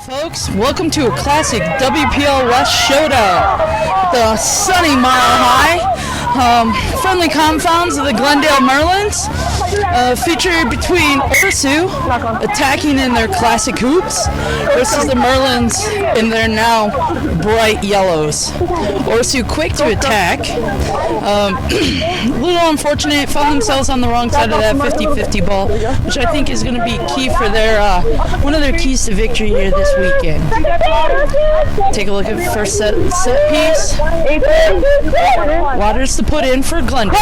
folks. Welcome to a classic WPL West showdown. The sunny Mile High, friendly confounds of the Glendale Merlins, featured between Orsu attacking in their classic hoops versus the Merlins in their now bright yellows. Orsu quick to attack. A little unfortunate, found themselves on the wrong side of that 50-50 ball, which I think is going to be key for their one of their keys to victory here this weekend. Take a look at the first set piece. Waters to put in for Glendale.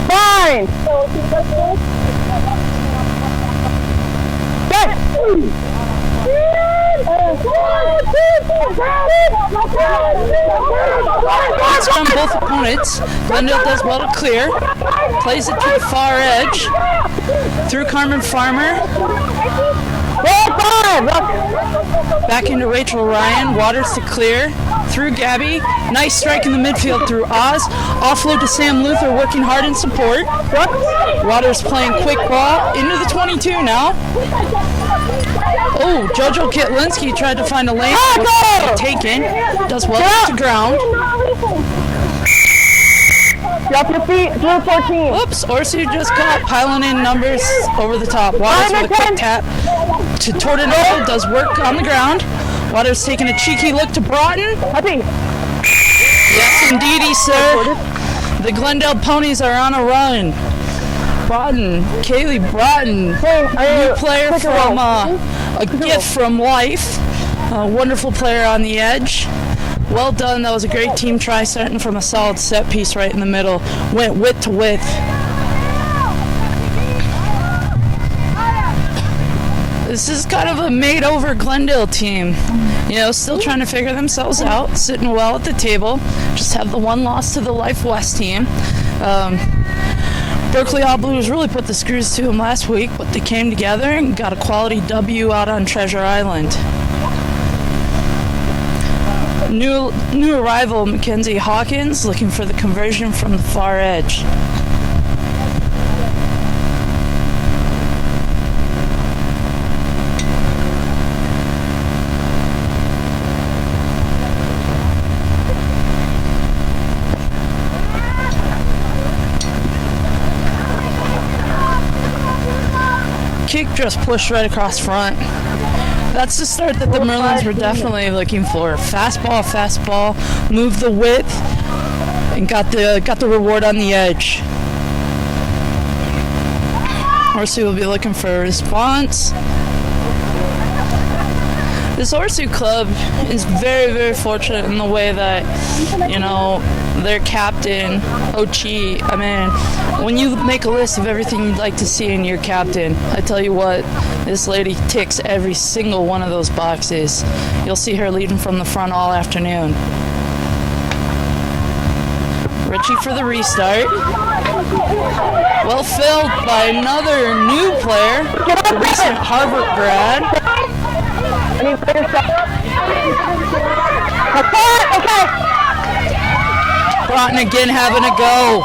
Fine. Pass from both opponents. Glendale does well to clear. Plays it to the far edge. Through Carmen Farmer. Back into Rachel Ryan. Waters to clear. Through Gabby. Nice strike in the midfield through Oz. Offload to Sam Luther, working hard in support. Waters playing quick ball into the 22 now. Oh, Jojo Kitlinski tried to find a lane. Taken. Does well to ground. Drop your feet, blue 14. Whoops, Orsu just got piling in numbers over the top. Waters with a quick tap to Tordenado, does work on the ground. Waters taking a cheeky look to Broughton. Yes, indeedy, sir. The Glendale Ponies are on a run. Broughton, Kaylee Broughton, new player from a gift from life. A wonderful player on the edge. Well done. That was a great team try, starting from a solid set piece right in the middle. Went width to width. This is kind of a made-over Glendale team. You know, still trying to figure themselves out, sitting well at the table. Just have the one loss to the Life West team. Berkeley All Blues really put the screws to them last week, but they came together and got a quality W out on Treasure Island. New arrival, Mackenzie Hawkins, looking for the conversion from the far edge. Kick just pushed right across front. That's the start that the Merlins were definitely looking for. Fastball, move the width, and got the reward on the edge. Orsu will be looking for a response. This Orsu club is very, very fortunate in the way that, you know, their captain, Ochi, I mean, when you make a list of everything you'd like to see in your captain, I tell you what, this lady ticks every single one of those boxes. You'll see her leading from the front all afternoon. Richie for the restart. Well filled by another new player, the recent Harvard grad. Broughton again having a go.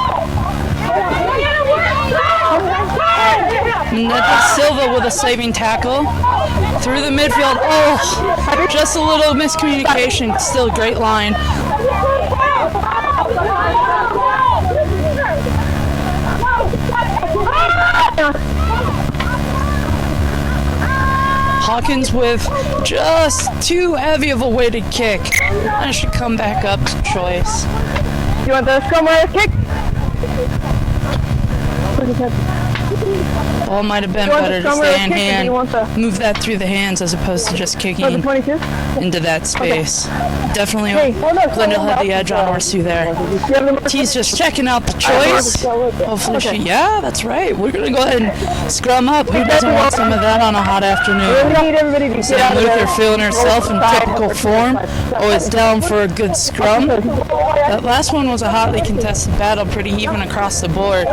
Netta Silva with a saving tackle. Through the midfield. Oh, just a little miscommunication. Still a great line. Hawkins with just too heavy of a weighted kick. I should come back up to choice. You want the scrum runner kick? Ball might have been better to stay in hand. Move that through the hands as opposed to just kicking into that space. Definitely Glendale had the edge on Orsu there. T's just checking out the choice. Hopefully yeah, that's right. We're going to go ahead and scrum up. Who doesn't want some of that on a hot afternoon? Sam Luther feeling herself in typical form. Always down for a good scrum. That last one was a hotly contested battle, pretty even across the board.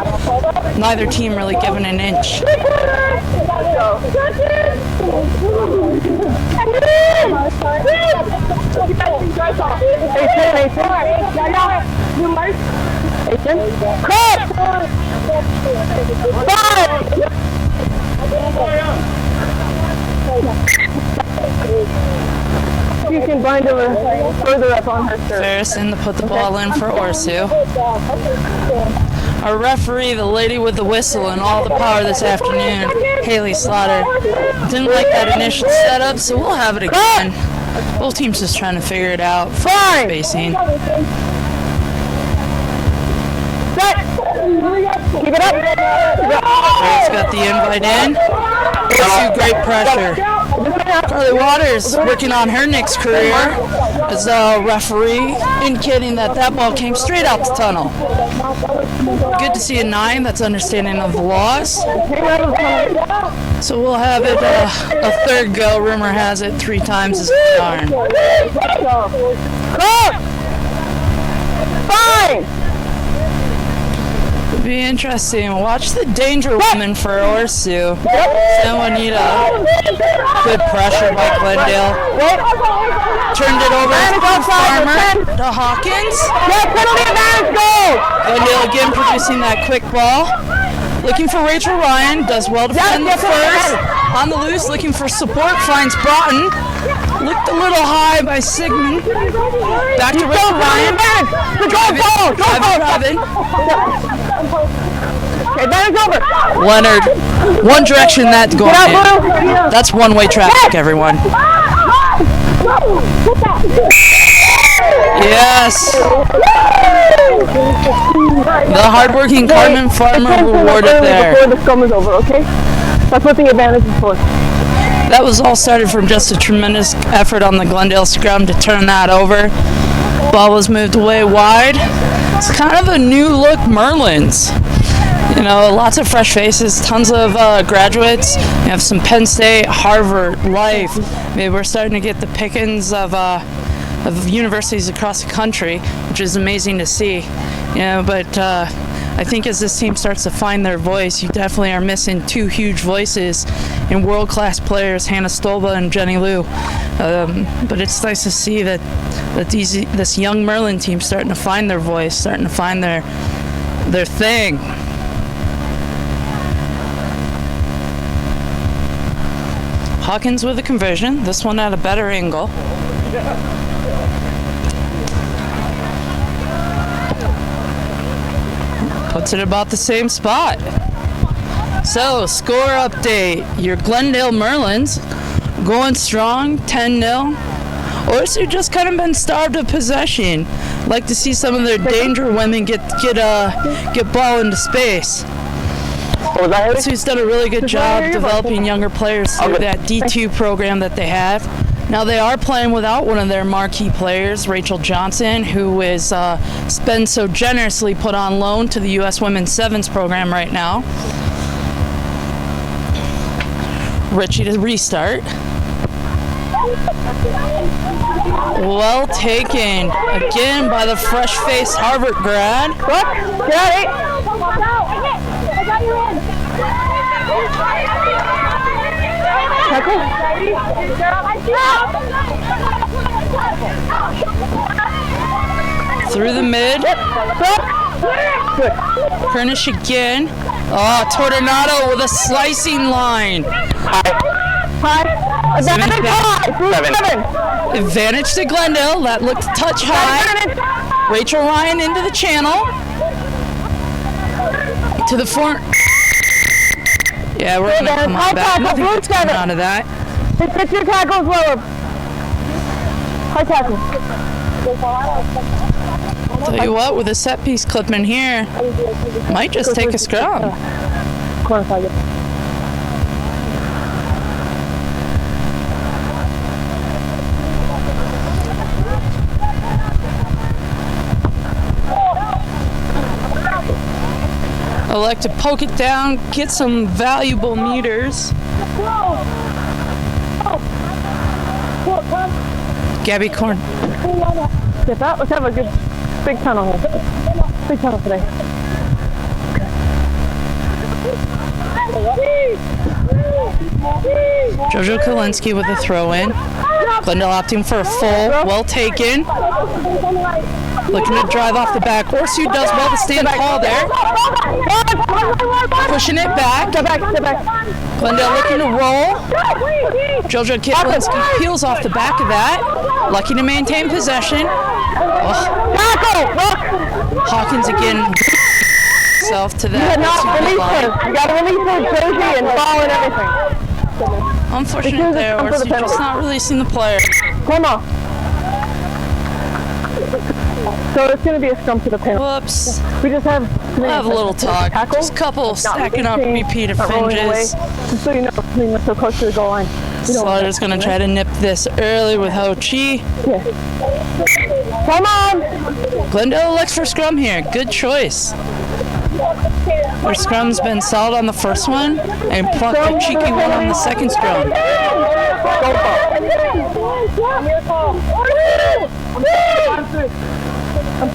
Neither team really given an inch. you can bind over further up on her shirt. Farrison to put the ball in for Orsu. Our referee, the lady with the whistle and all the power this afternoon, Haley Slaughter, didn't like that initial setup, so we'll have it again. Both teams just trying to figure it out. Fine. Spacing. Set. Keep it up. Farrah's got the invite in. Orsu, great pressure. Carly Waters working on her next career as a referee, indicating that that ball came straight out the tunnel. Good to see a 9 that's understanding of the laws. So we'll have it a third go. Rumor has it 3 times as darn. Fine. It'll be interesting. Watch the danger woman for Orsu. Then we need a good pressure by Glendale. Turned it over to Farmer to Hawkins. Glendale again producing that quick ball. Looking for Rachel Ryan. Does well to defend the first. On the loose, looking for support. Finds Broughton. Looked a little high by Sigmund. Back to Rachel Ryan. Driving. Okay, that is over. Leonard. One direction that's going in. That's one-way traffic, everyone. Yes. The hardworking Carmen Farmer rewarded there. Before the scrum is over, okay? That's what the advantage is for. That was all started from just a tremendous effort on the Glendale scrum to turn that over. Ball was moved away wide. It's kind of a new look Merlins. You know, lots of fresh faces, tons of graduates. You have some Penn State, Harvard, Life. Maybe we're starting to get the pickings of universities across the country, which is amazing to see. You know, but I think as this team starts to find their voice, you definitely are missing 2 huge voices in world-class players, Hannah Stolba and Jenny Liu. But it's nice to see that this young Merlin team starting to find their voice, starting to find their thing. Hawkins with a conversion. This one at a better angle. Puts it about the same spot. So, score update. Your Glendale Merlins going strong, 10-0. Orsu just kind of been starved of possession. Like to see some of their danger women get ball into space. So he's done a really good job developing younger players through that D2 program that they have. Now they are playing without one of their marquee players, Rachel Johnson, who is been so generously put on loan to the U.S. Women's Sevens program right now. Richie to restart. Well taken again by the fresh-faced Harvard grad. Through the mid. Kernish again. Oh, Tornado with a slicing line. Advantage to Glendale. That looked touch high. Rachel Ryan into the channel. To the front. Yeah, we're going to come on back. Nothing that's coming out of that. Pitch your tackles lower. High tackle. Tell you what, with a set piece clipping here, might just take a scrum. Corner side. I like to poke it down, get some valuable meters. Gabby Corn. Get that? Let's have a good big tunnel here. Big tunnel today. Jojo Kalinsky with a throw in. Glendale opting for a full, well taken. Looking to drive off the back. Orsu does well to stand tall there. Pushing it back. Step back. Glendale looking to roll. JoJo Kitlinski peels off the back of that. Lucky to maintain possession. Hawkins again himself to that. You gotta release her jersey and ball and everything. Unfortunate there, Orsu just not releasing the player. Come on. So it's going to be a scrum to the penalty. Whoops. We just have a little talk. Just a couple stacking up repeat offenses. Just so you know, we're so close to the goal line. Slaughter's going to try to nip this early with Ho Chi. Yeah. Come on! Glendale elects for scrum here. Good choice. Their scrum's been solid on the first one and plucked a cheeky one on the second scrum.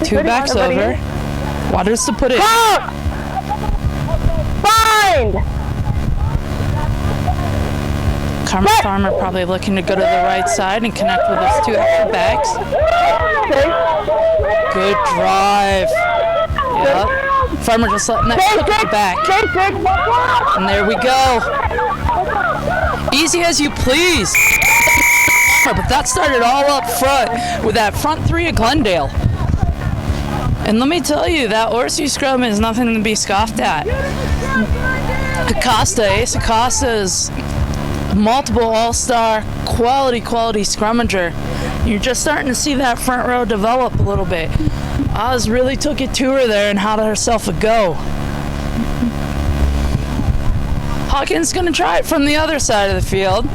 Two backs over. Waters to put it. Find! Carmen Farmer probably looking to go to the right side and connect with those two extra backs. Good drive. Yep. Farmer just letting that hook at the back. And there we go. Easy as you please. But that started all up front with that front three of Glendale. And let me tell you, that Orsu scrum is nothing to be scoffed at. Ace Acosta is multiple all-star quality scrummager. You're just starting to see that front row develop a little bit. Oz really took it to her there and had herself a go. Hawkins gonna try it from the other side of the field.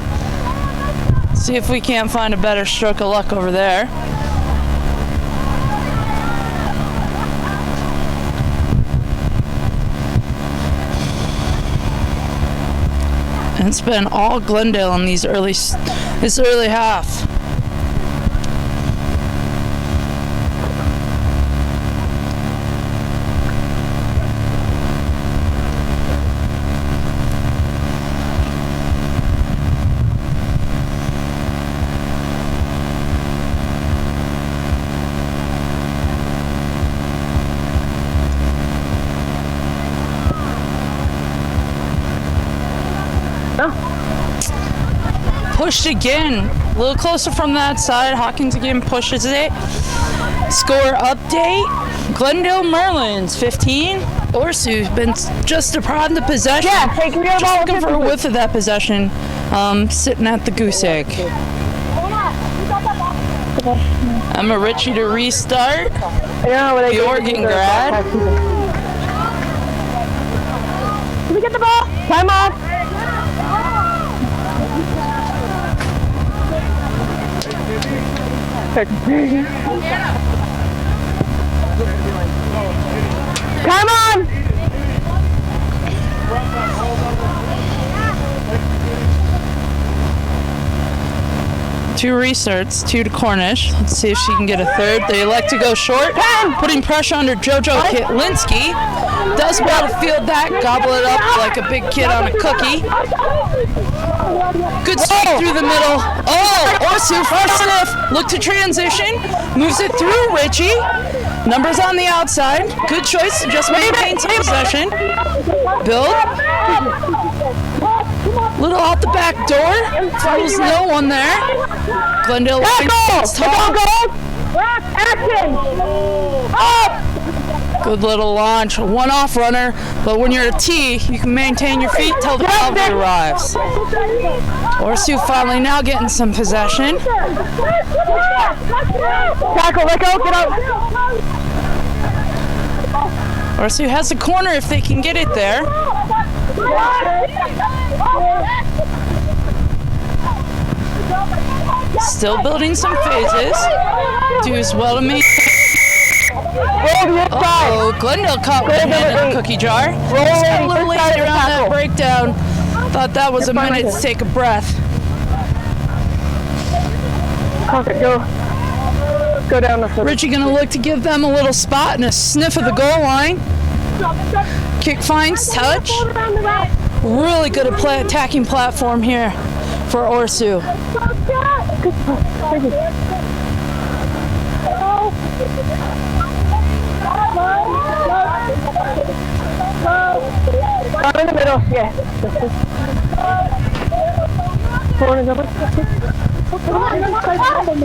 See if we can't find a better stroke of luck over there. And it's been all Glendale in this early half. Pushed again, a little closer from that side. Hawkins again pushes it. Score update: Glendale Merlins 15. Orsu's been just deprived of possession. Yeah, take your just looking for a whiff of that possession. Sitting at the goose egg. Emma Ritchie to restart. The Oregon grad. Can we get the ball? Time off. Come on! Two restarts, two to Cornish. Let's see if she can get a third. They elect to go short, putting pressure under JoJo Kitlinski. Does well to field that, gobble it up like a big kid on a cookie. Good strike through the middle. Orsu for a sniff. Look to transition. Moves it through Ritchie. Numbers on the outside. Good choice to just maintain some possession. Build. Little out the back door. Throws no one there. Glendale thinks tall. Action! Good little launch. One off runner. But when you're a T, you can maintain your feet till the cavalry arrives. Orsu finally now getting some possession. Tackle, let go, get out. Orsu has a corner if they can get it there. Still building some phases. Does well to me. Glendale caught with a hand in the cookie jar. Just got a little lazy around that breakdown. Thought that was a minute to take a breath. Go down the field. Richie gonna look to give them a little spot and a sniff of the goal line. Kick finds touch. Really good attacking platform here for Orsu. I'm in the middle, yeah.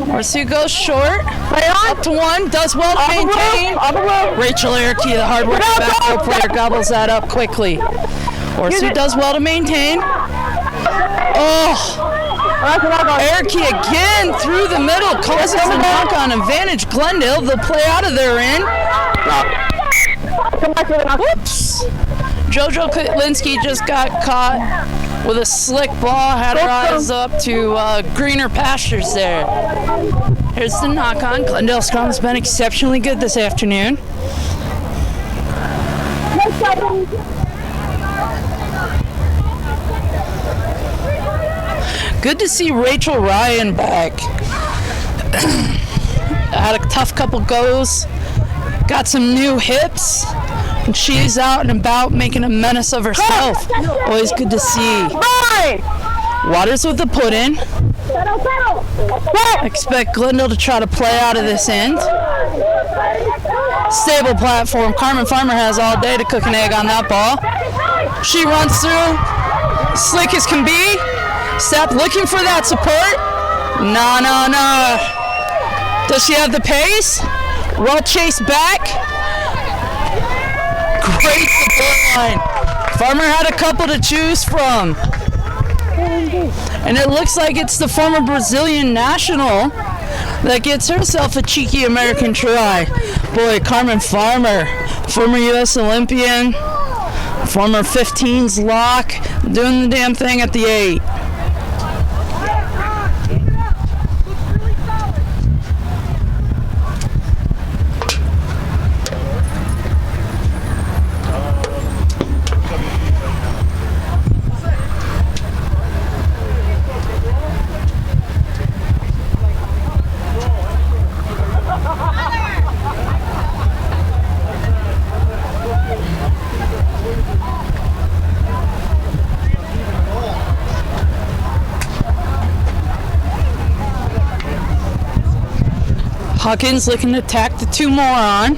Orsu goes short. Up to one. Does well to maintain. Rachel Erke, the hard-working back row player, gobbles that up quickly. Orsu does well to maintain. Oh! Erke again through the middle. Causes the knock-on advantage. Glendale, they'll play out of their end. Whoops! JoJo Kotlinski just got caught with a slick ball, had her eyes up to greener pastures there. Here's the knock-on. Glendale scrum has been exceptionally good this afternoon. Good to see Rachel Ryan back. Had a tough couple goes. Got some new hips. And she's out and about making a menace of herself. Always good to see. Waters with the put-in. Expect Glendale to try to play out of this end. Stable platform. Carmen Farmer has all day to cook an egg on that ball. She runs through. Slick as can be. Step looking for that support. No. Does she have the pace? Well chased back. Great support line. Farmer had a couple to choose from. And it looks like it's the former Brazilian national that gets herself a cheeky American try. Boy, Carmen Farmer, former U.S. Olympian, former 15s lock, doing the damn thing at the 8. Hawkins looking to tack the 2 more on.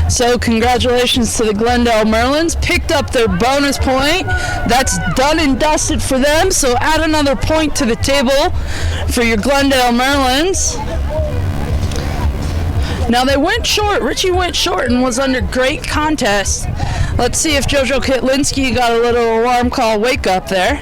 So congratulations to the Glendale Merlins. Picked up their bonus point. That's done and dusted for them. So add another point to the table for your Glendale Merlins. Now they went short. Richie went short and was under great contest. Let's see if JoJo Kotlinski got a little alarm call wake up there.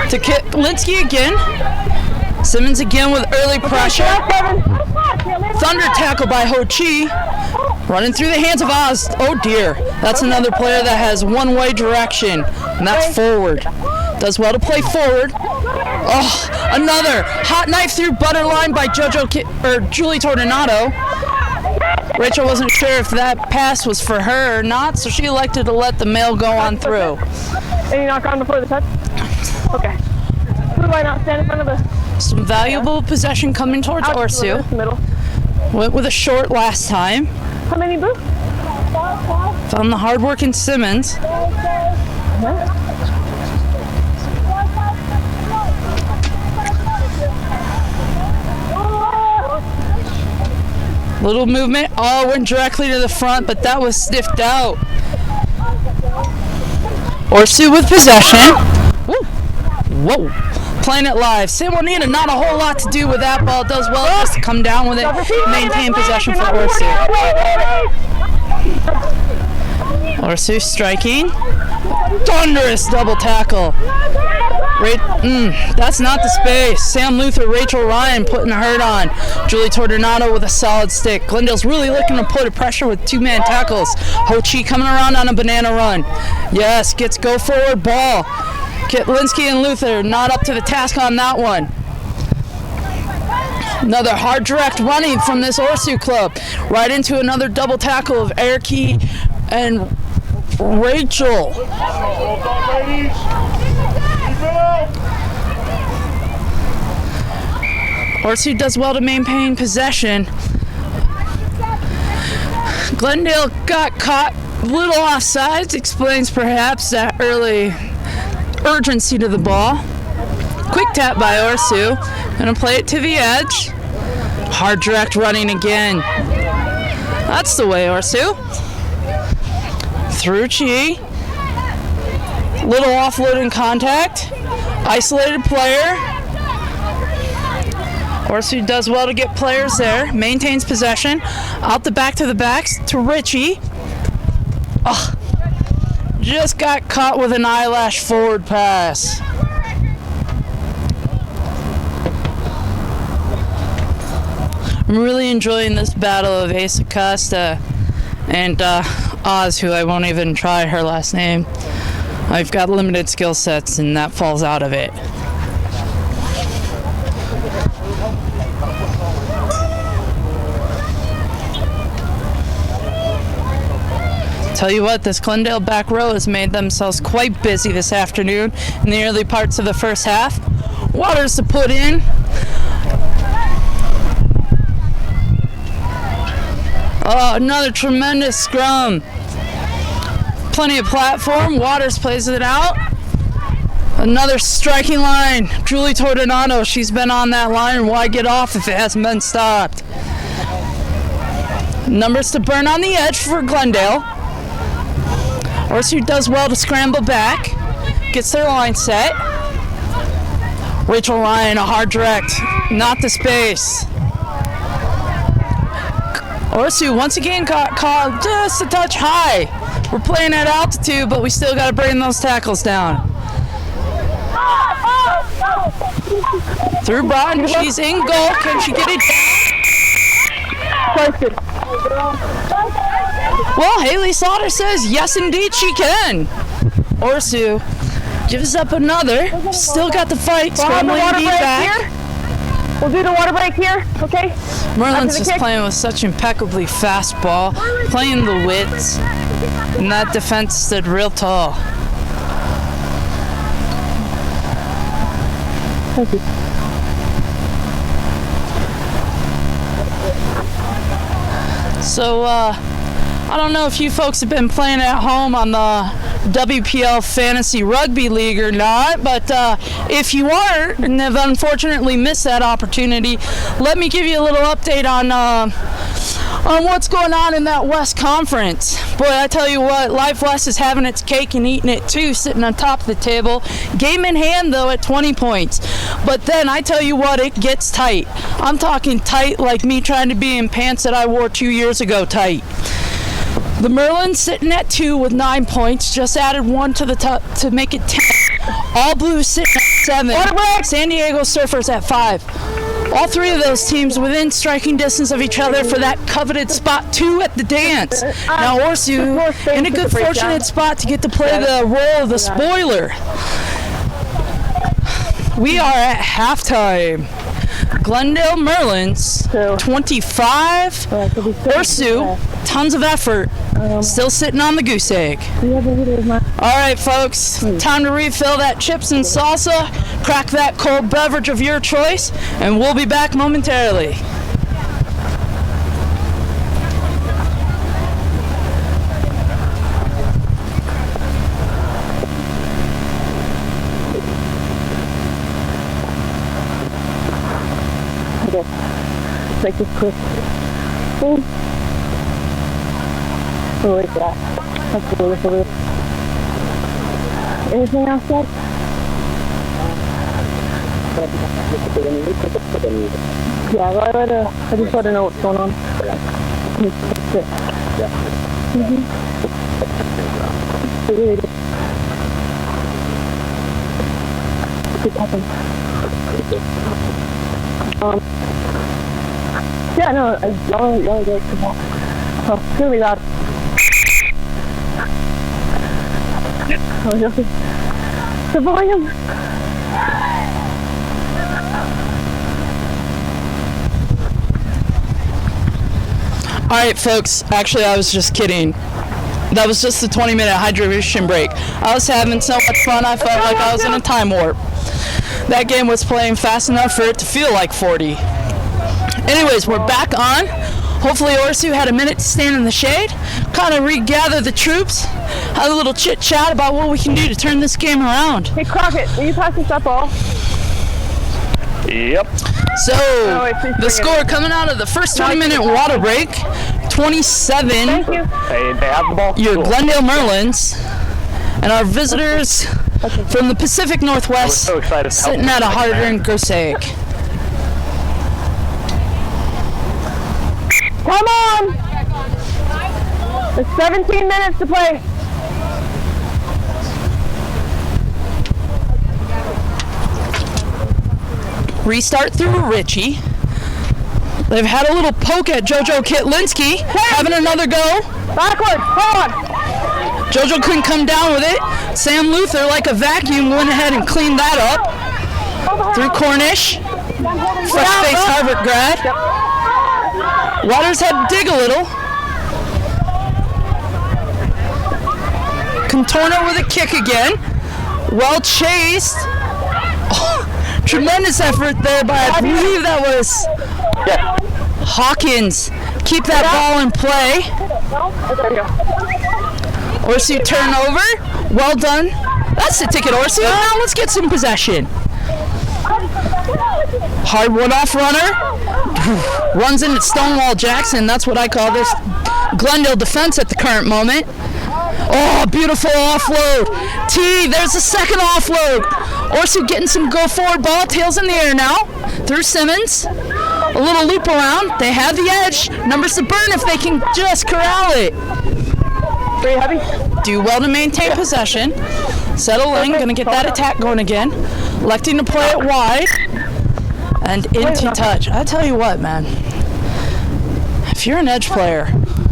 To Kotlinski again. Simmons again with early pressure. Thunder tackle by Ho Chi. Running through the hands of Oz. Oh dear. That's another player that has one-way direction. And that's forward. Does well to play forward. Oh, another hot knife through butter line by Julie Tordonato. Rachel wasn't sure if that pass was for her or not, so she elected to let the mail go on through. Any knock on before the touch? Okay. Why not stand in front of the... Some valuable possession coming towards Orsu. Went with a short last time. How many, Boo? Found the hard-working Simmons. Little movement. Oh, went directly to the front, but that was sniffed out. Orsu with possession. Woo. Whoa. Playing it live. San Juanita, not a whole lot to do with that ball. Does well just to come down with it. Maintain possession for Orsu. Orsu striking. Thunderous double tackle. That's not the space. Sam Luther, Rachel Ryan putting the hurt on. Julie Tordonato with a solid stick. Glendale's really looking to put a pressure with 2-man tackles. Ho Chi coming around on a banana run. Yes, gets go forward ball. Kitlinski and Luther not up to the task on that one. Another hard direct running from this Orsu club. Right into another double tackle of Erky and Rachel. Orsu does well to maintain possession. Glendale got caught a little offsides, explains perhaps that early urgency to the ball. Quick tap by Orsu. Gonna play it to the edge. Hard direct running again. That's the way, Orsu. Through Chi. Little offloading contact. Isolated player. Orsu does well to get players there. Maintains possession. Out the back to the backs to Richie. Oh, just got caught with an eyelash forward pass. I'm really enjoying this battle of Ace Acosta and Oz, who I won't even try her last name. I've got limited skill sets and that falls out of it. Tell you what, this Glendale back row has made themselves quite busy this afternoon in the early parts of the first half. Waters to put in. Oh, another tremendous scrum. Plenty of platform. Waters plays it out. Another striking line. Julie Tordonato, she's been on that line. Why get off if it hasn't been stopped? Numbers to burn on the edge for Glendale. Orsu does well to scramble back. Gets their line set. Rachel Ryan, a hard direct. Not the space. Orsu once again got caught just a touch high. We're playing at altitude, but we still got to bring those tackles down. Through Broughton, she's in goal. Can she get it down? Well, Haley Slaughter says yes, indeed she can. Orsu gives up another. Still got the fight. Scrambling to be back. We'll do the water break here, okay? Merlins is playing with such impeccably fast ball, playing the widths, and that defense stood real tall. Thank you. So, I don't know if you folks have been playing at home on the WPL Fantasy Rugby League or not, but if you are and have unfortunately missed that opportunity, let me give you a little update on what's going on in that West Conference. Boy, I tell you what, Life West is having its cake and eating it too, sitting on top of the table. Game in hand, though, at 20 points. But then, I tell you what, it gets tight. I'm talking tight like me trying to be in pants that I wore 2 years ago tight. The Merlins sitting at 2 with 9 points, just added 1 to the top to make it 10. All Blues sitting at 7. San Diego Surfers at 5. All three of those teams within striking distance of each other for that coveted spot 2 at the dance. Now Orsu in a good fortunate spot to get to play the role of the spoiler. We are at halftime. Glendale Merlins 25. Orsu, tons of effort. Still sitting on the goose egg. All right, folks, time to refill that chips and salsa, crack that cold beverage of your choice, and we'll be back momentarily. Okay, make this quick. Boom. Oh, wait for that. That's a little. Anything else, Dad? Yeah, I just want to know what's going on. That's it. Mm-hmm. It really did. Good happen. Yeah, no, y'all get to walk. Oh, it's gonna be loud. The volume. All right, folks. Actually, I was just kidding. That was just a 20-minute hydration break. I was having so much fun, I felt like I was in a time warp. That game was playing fast enough for it to feel like 40. Anyways, we're back on. Hopefully Orsu had a minute to stand in the shade, kind of regather the troops, have a little chit-chat about what we can do to turn this game around. Hey, Crockett, will you pass us that ball? Yep. So, the score coming out of the first 20-minute water break, 27. Thank you. They have the ball. Your Cool. Glendale Merlins, and our visitors from the Pacific Northwest so excited to help sitting at a hard-earned Grosaic. Come on! There's 17 minutes to play. Restart through Richie. They've had a little poke at JoJo Kitlinski, having another go. Backwards, forward. JoJo couldn't come down with it. Sam Luther, like a vacuum, went ahead and cleaned that up. Through Cornish. Fresh face Harvard grad. Waters had to dig a little. Contorno with a kick again. Well chased. Oh, tremendous effort there by, I believe that was Hawkins. Keep that ball in play. Orsu turnover. Well done. That's the ticket, Orsu. Now let's get some possession. Hard one-off runner. Runs into Stonewall Jackson. That's what I call this Glendale defense at the current moment. Oh, beautiful offload. T, there's the second offload. Orsu getting some go-forward ball. Tails in the air now. Through Simmons. A little loop around. They have the edge. Numbers to burn if they can just corral it. Very heavy. Do well to maintain possession. Settling. Going to get that attack going again. Electing to play it wide. And into touch. I tell you what, man. If you're an edge player,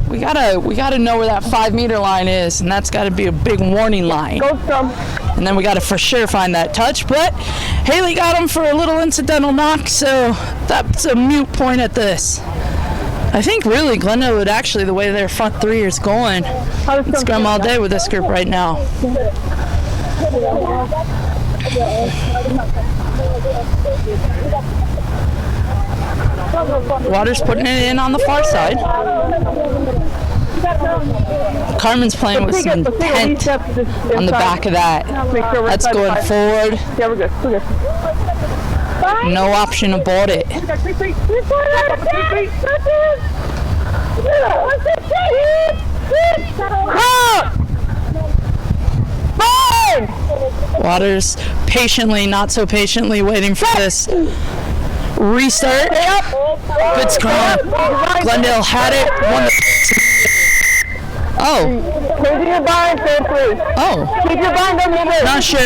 we gotta know where that 5-meter line is, and that's got to be a big warning line. Go scrum. And then we got to for sure find that touch. But Haley got him for a little incidental knock, so that's a moot point at this. I think really Glendale would actually, the way their front three is going, scrum all day with this group right now. Waters putting it in on the far side. Carmen's playing with some intent on the back of that. That's going forward. Yeah, we're good. We're good. No option about it. Waters patiently, not so patiently, waiting for this restart. Good scrum. Glendale had it. Won the. Oh. Keep your bind, please. Oh. Keep your bind on the other. Not sure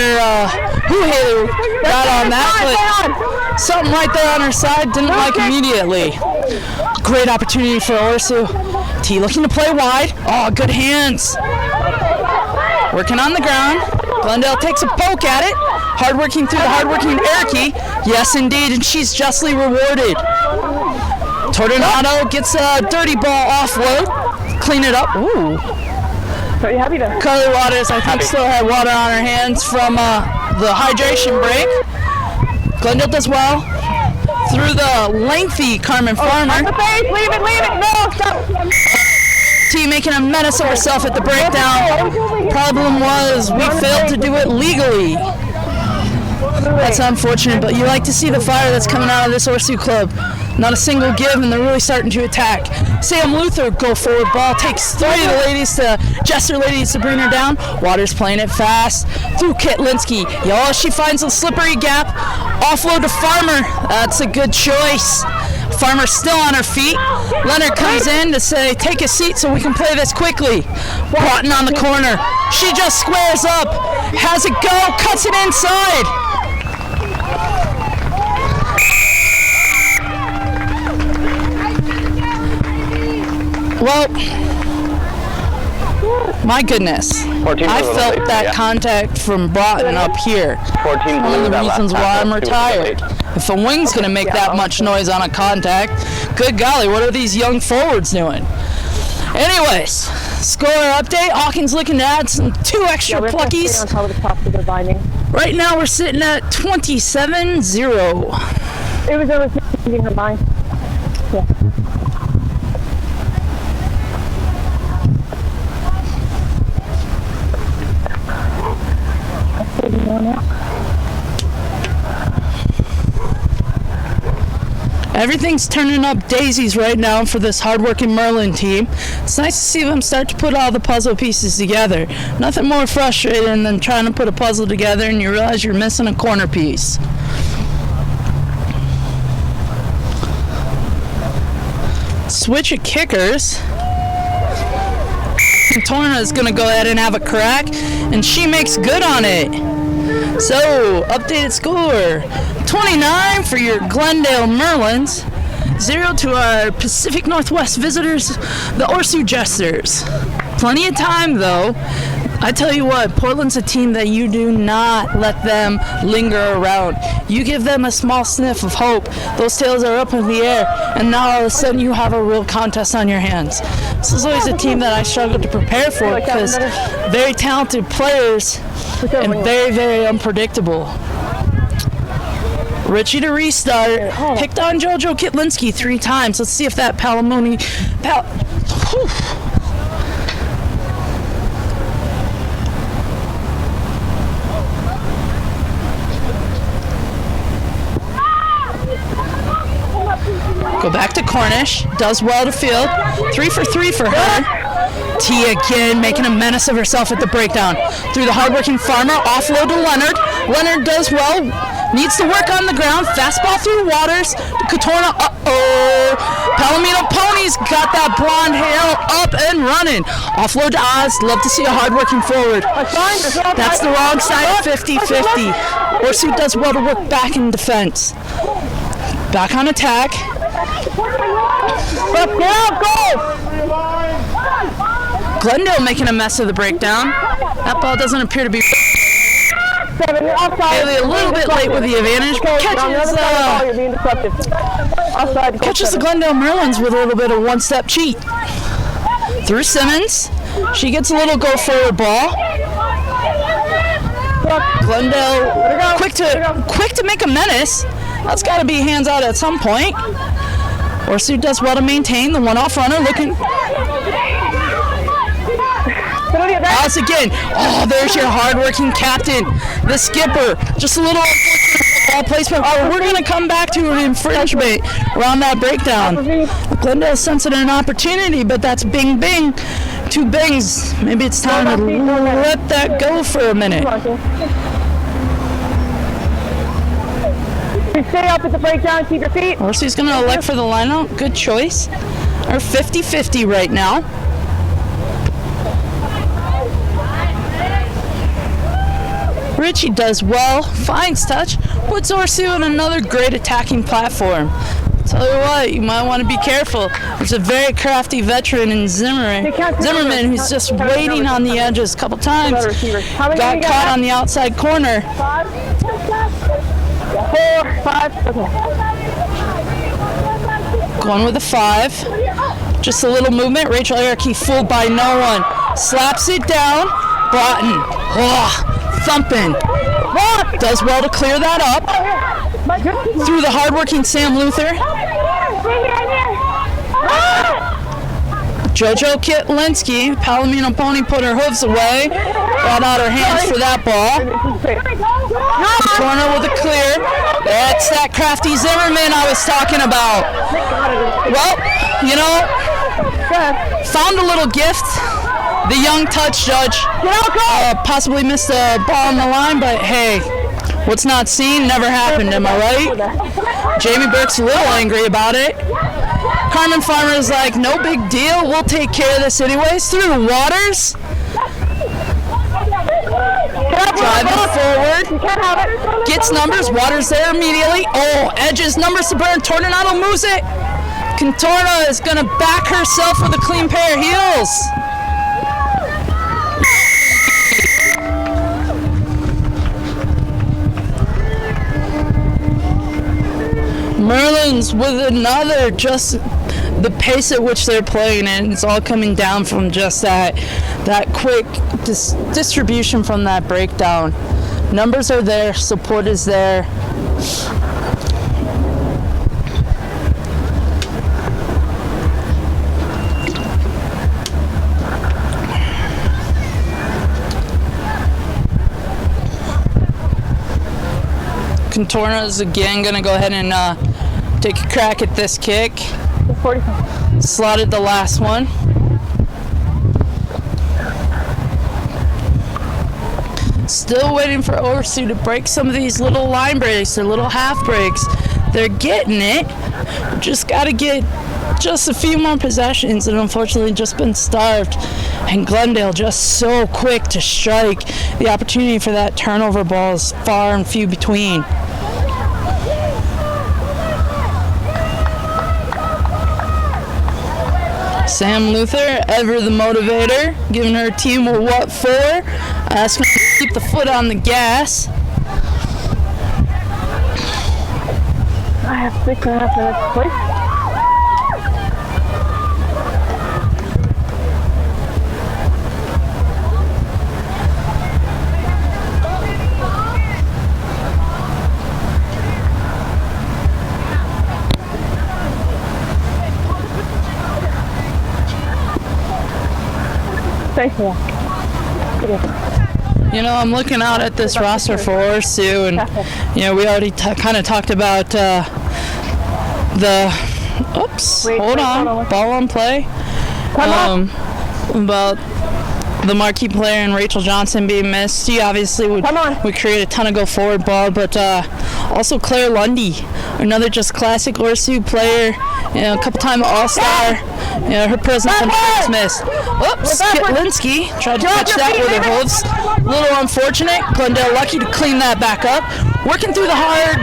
who Haley got on that, but something right there on her side didn't like immediately. Great opportunity for Orsu. T looking to play wide. Oh, good hands. Working on the ground. Glendale takes a poke at it. Hard-working through the hard-working Ericke. Yes, indeed, and she's justly rewarded. Tornado gets a dirty ball offload. Clean it up. Ooh. Pretty happy there. Carly Waters, I think, still had water on her hands from the hydration break. Glendale does well. Through the lengthy Carmen Farmer. On the face, leave it, no, stop. T making a menace of herself at the breakdown. Problem was we failed to do it legally. That's unfortunate, but you like to see the fire that's coming out of this Orsu club. Not a single give, and they're really starting to attack. Sam Luther, go forward ball, takes three of the ladies to Jester ladies to bring her down. Waters playing it fast through Kitlinski. Yo, she finds a slippery gap. Offload to Farmer. That's a good choice. Farmer still on her feet. Leonard comes in to say, take a seat so we can play this quickly. Broughton on the corner. She just squares up. Has it go, cuts it inside. Well, My goodness. 14 I was a little felt late, that yeah. contact from Broughton up here. 14 One of blew the that last reasons why pass I'm up, too, retired. was late. If a wing's going to make that much noise on a contact, good golly, what are these young forwards doing? Anyways, score update. Hawkins looking to add some 2 extra pluckies. On top of the top of the binding. Right now we're sitting at 27-0. It was over 15 combined. Yeah. Everything's turning up daisies right now for this hardworking Merlin team. It's nice to see them start to put all the puzzle pieces together. Nothing more frustrating than trying to put a puzzle together and you realize you're missing a corner piece. Switch of kickers. Torna is going to go ahead and have a crack, and she makes good on it. So, updated score, 29 for your Glendale Merlins, 0 to our Pacific Northwest visitors, the Orsu Jesters. Plenty of time, though. I tell you what, Portland's a team that you do not let them linger around. You give them a small sniff of hope, those tails are up in the air, and now all of a sudden you have a real contest on your hands. This is always a team that I struggle to prepare for because very talented players and very, very unpredictable. Richie to restart. Picked on JoJo Kitlinski 3 times. Let's see if that Go back to Cornish. Does well to field. 3 for 3 for her. T again, making a menace of herself at the breakdown. Through the hardworking Farmer, offload to Leonard. Leonard does well. Needs to work on the ground. Fastball through Waters. Katorna, Palomino Pony's got that blonde hair up and running. Offload to Oz. Love to see a hardworking forward. That's the wrong side of 50-50. Orsu does well to work back in defense. Back on attack. Glendale making a mess of the breakdown. That ball doesn't appear to be Haley a little bit late with the advantage, but catches the Glendale Merlins with a little bit of one-step cheat. Through Simmons. She gets a little go-forward ball. Glendale quick to make a menace. That's got to be hands out at some point. Orsu does well to maintain the one-off runner looking. Alice again. Oh, there's your hard-working captain, the skipper. Just a little ball placement. Oh, we're going to come back to an infringement around that breakdown. Glendale sensing an opportunity, but that's bing, bing. 2 bings. Maybe it's time to let that go for a minute. Stay up at the breakdown, keep your feet. Orsu's going to elect for the lineout. Good choice. Or 50-50 right now. Richie does well, finds touch, puts Orsu in another great attacking platform. Tell you what, you might want to be careful. There's a very crafty veteran in Zimmerman who's just waiting on the edges a couple times. Got caught on the outside corner. 4, 5, okay. Going with a 5. Just a little movement. Rachel Erickey fooled by no one. Slaps it down. Broughton. Thumping. Does well to clear that up. Through the hardworking Sam Luther. JoJo Kitlinski. Palomino Pony put her hooves away. Brought out her hands for that ball. Corner with a clear. That's that crafty Zimmerman I was talking about. Well, you know, found a little gift. The young touch judge possibly missed a ball on the line, but hey, what's not seen never happened, am I right? Jamie Burke's a little angry about it. Carmen Farmer is like, no big deal, we'll take care of this anyways. Through Waters. Driving forward. Gets numbers, Waters there immediately. Oh, edges, numbers to burn, Tornado moves it. Contorna is going to back herself with a clean pair of heels. Merlins with another, just the pace at which they're playing, and it's all coming down from just that quick distribution from that breakdown. Numbers are there, support is there. Contorno is again going to go ahead and take a crack at this kick. 45. Slotted the last one. Still waiting for Orsu to break some of these little line breaks or little half breaks. They're getting it. Just got to get just a few more possessions, and unfortunately just been starved. And Glendale just so quick to strike. The opportunity for that turnover ball is far and few between. Sam Luther, ever the motivator, giving her team a what for. Asking her to keep the foot on the gas. I have 6.5 minutes, please. Thanks for that. You know, I'm looking out at this roster for Orsu, and you know, we already kind of talked about hold on, ball on play. About the marquee player and Rachel Johnson being missed. She obviously would create a ton of go forward ball, but also Claire Lundy, another just classic Orsu player. You know, a couple-time All-Star. You know, her presence is missed. Oops, Kitlinski tried to catch that with her hooves. A little unfortunate. Glendale lucky to clean that back up. Working through the hard.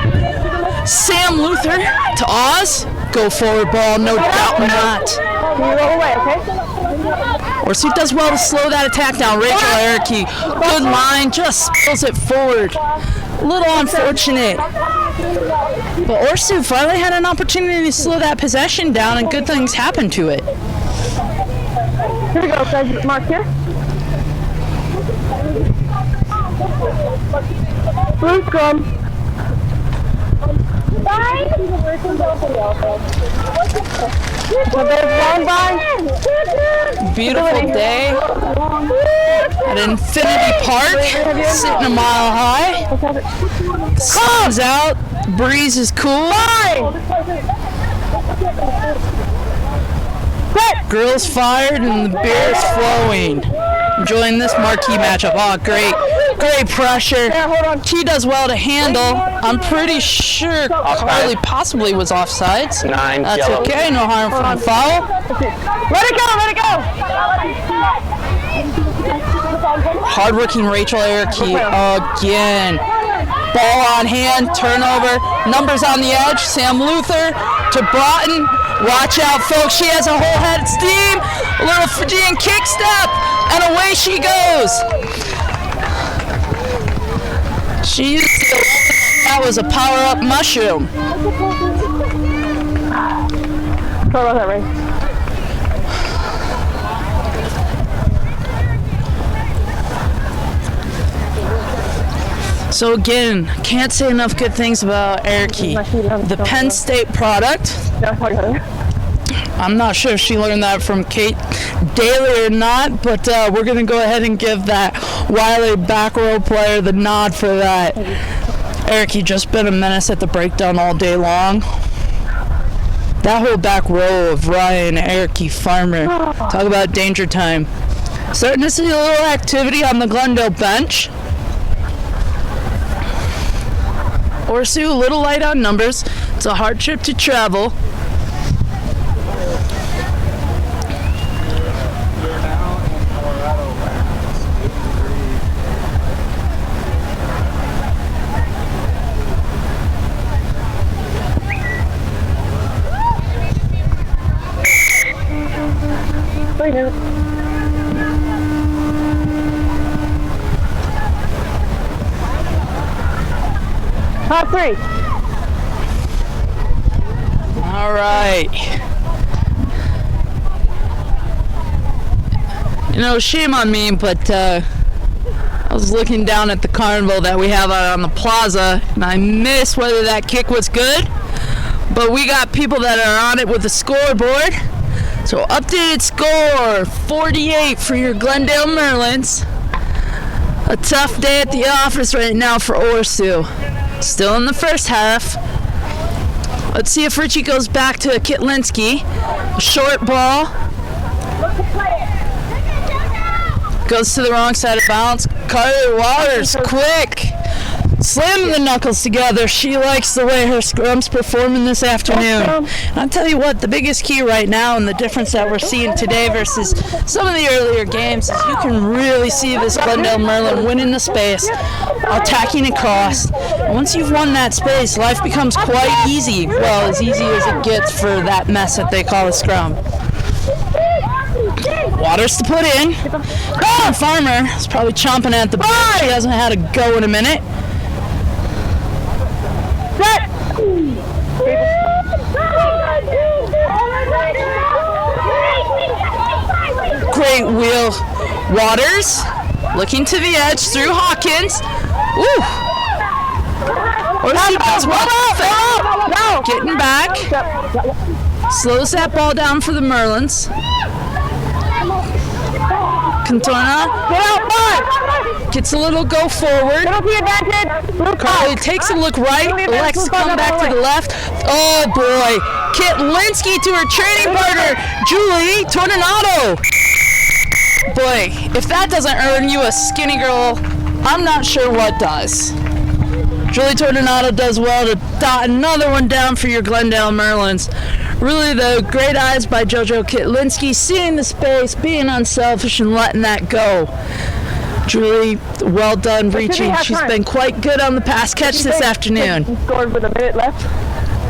Sam Luther to Oz. Go forward ball, no doubt not. Can you roll away, okay? Orsu does well to slow that attack down. Rachel Ericke, good line, just spills it forward. A little unfortunate. But Orsu finally had an opportunity to slow that possession down, and good things happened to it. Here we go, guys. Mark here. Blue scrum. Beautiful day at Infinity Park, sitting a mile high. Sun's out, breeze is cool. Girls fired and the beer is flowing. Enjoying this marquee matchup. Oh, great pressure. She does well to handle. I'm pretty sure Carly possibly was offsides. That's okay, no harm from the foul. Let it go. Hardworking Rachel Ericke again. Ball on hand, turnover, numbers on the edge. Sam Luther to Broughton. Watch out, folks. She has a whole head of steam. A little Fijian kick step, and away she goes. That was a power-up mushroom. Sorry about that, Ray. So again, can't say enough good things about Ericke. The Penn State product. I'm not sure if she learned that from Kate Daly or not, but we're going to go ahead and give that Wiley back row player the nod for that. Ericke just been a menace at the breakdown all day long. That whole back row of Ryan, Ericke, Farmer, talk about danger time. Starting to see a little activity on the Glendale bench. Orsu, a little light on numbers. It's a hard trip to travel. Top three. All right. You know, shame on me, but I was looking down at the carnival that we have out on the plaza, and I missed whether that kick was good. But we got people that are on it with the scoreboard. So updated score, 48 for your Glendale Merlins. A tough day at the office right now for Orsu. Still in the first half. Let's see if Richie goes back to Kitlinski. A short ball. Goes to the wrong side of bounds. Carter Waters, quick. Slamming the knuckles together. She likes the way her scrum's performing this afternoon. And I'll tell you what, the biggest key right now and the difference that we're seeing today versus some of the earlier games is you can really see this Glendale Merlin winning the space, attacking across. And once you've won that space, life becomes quite easy. Well, as easy as it gets for that mess that they call a scrum. Waters to put in. Farmer is probably chomping at the bit. She hasn't had a go in a minute. Great wheel. Waters looking to the edge through Hawkins. Ooh. Or she does well. Getting back. Slows that ball down for the Merlins. Contorna gets a little go forward. Carly takes a look right. Elects to come back to the left. Oh boy. Kitlinski to her training partner, Julie Tornado. Boy, if that doesn't earn you a skinny girl, I'm not sure what does. Julie Tornado does well to dot another one down for your Glendale Merlins. Really, though, great eyes by JoJo Kitlinski, seeing the space, being unselfish, and letting that go. Julie, well done reaching. She's been quite good on the pass catch this afternoon. You scored with a minute left.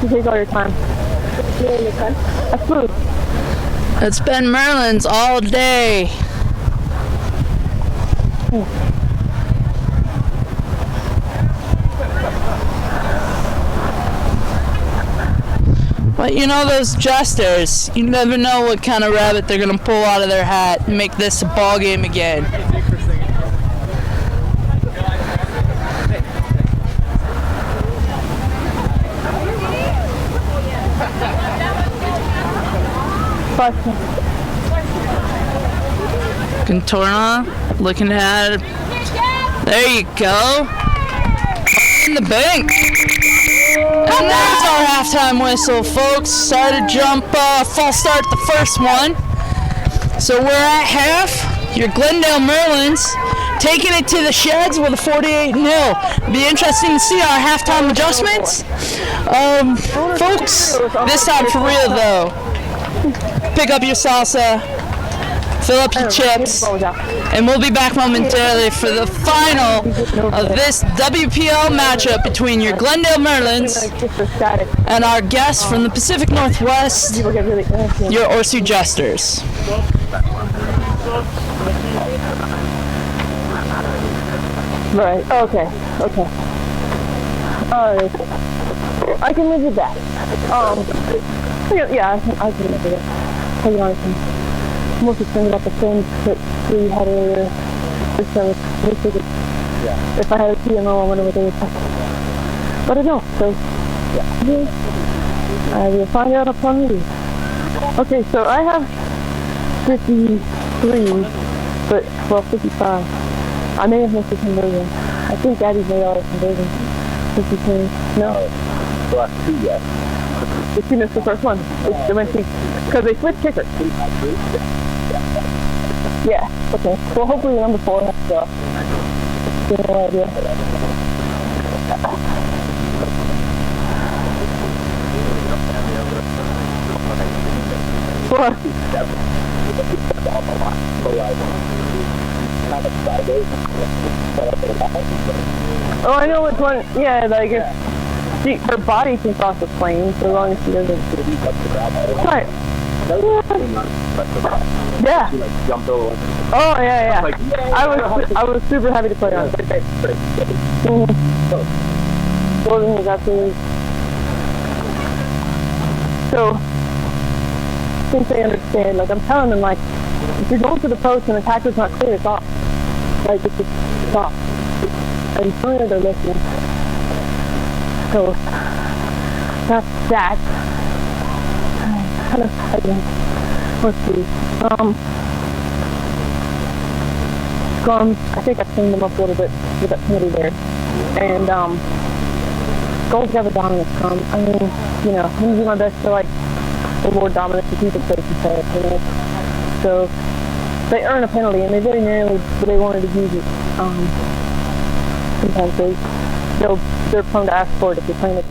You take all your time. That's smooth. It's been Merlins all day. But you know those Jesters, you never know what kind of rabbit they're going to pull out of their hat and make this a ball game again. Contorna looking at it. There you go. In the bank. And that's our halftime whistle, folks. Started jump, false start the first one. So we're at half. Your Glendale Merlins taking it to the sheds with a 48-0. Be interesting to see our halftime adjustments. Folks, this time for real though. Pick up your salsa, fill up your chips, and we'll be back momentarily for the final of this WPL matchup between your Glendale Merlins and our guests from the Pacific Northwest, your Orsu Jesters. Right, okay. Alright. I can live with that. Yeah, I can live with it. To be honest, I'm more concerned about the things that we had earlier. If I had a PMO, I wonder what they would think. But I don't, so I will find out upon review. Okay, so I have 53, but, well, 55. I may have missed a conversion. I think Abby made all the conversions. 53. No. The last two yet. But she missed the first one. They went because they switched kickers. Yeah, okay. Well, hopefully the number 4 has to go. No idea. What? Oh, I know which one. Yeah, like if her body can cross the plane, so long as she doesn't. Right. Yeah. Oh yeah. I was super happy to play on. Wasn't exactly. So I think they understand. Like, I'm telling them, like, if you're going for the post and the tacker's not clear, it's off. Like, it's off. And finally they're listening. So that's that. Kind of exciting. Let's see. Scrum, I think I cleaned them up a little bit with that penalty there. And goals have a dominant scrum. I mean, you know, I'm going to do my best to, like, reward dominance to keep it safe and fair, you know. So they earn a penalty, and they very nearly, but they wanted to use it. Sometimes they're prone to ask for it if you're playing it.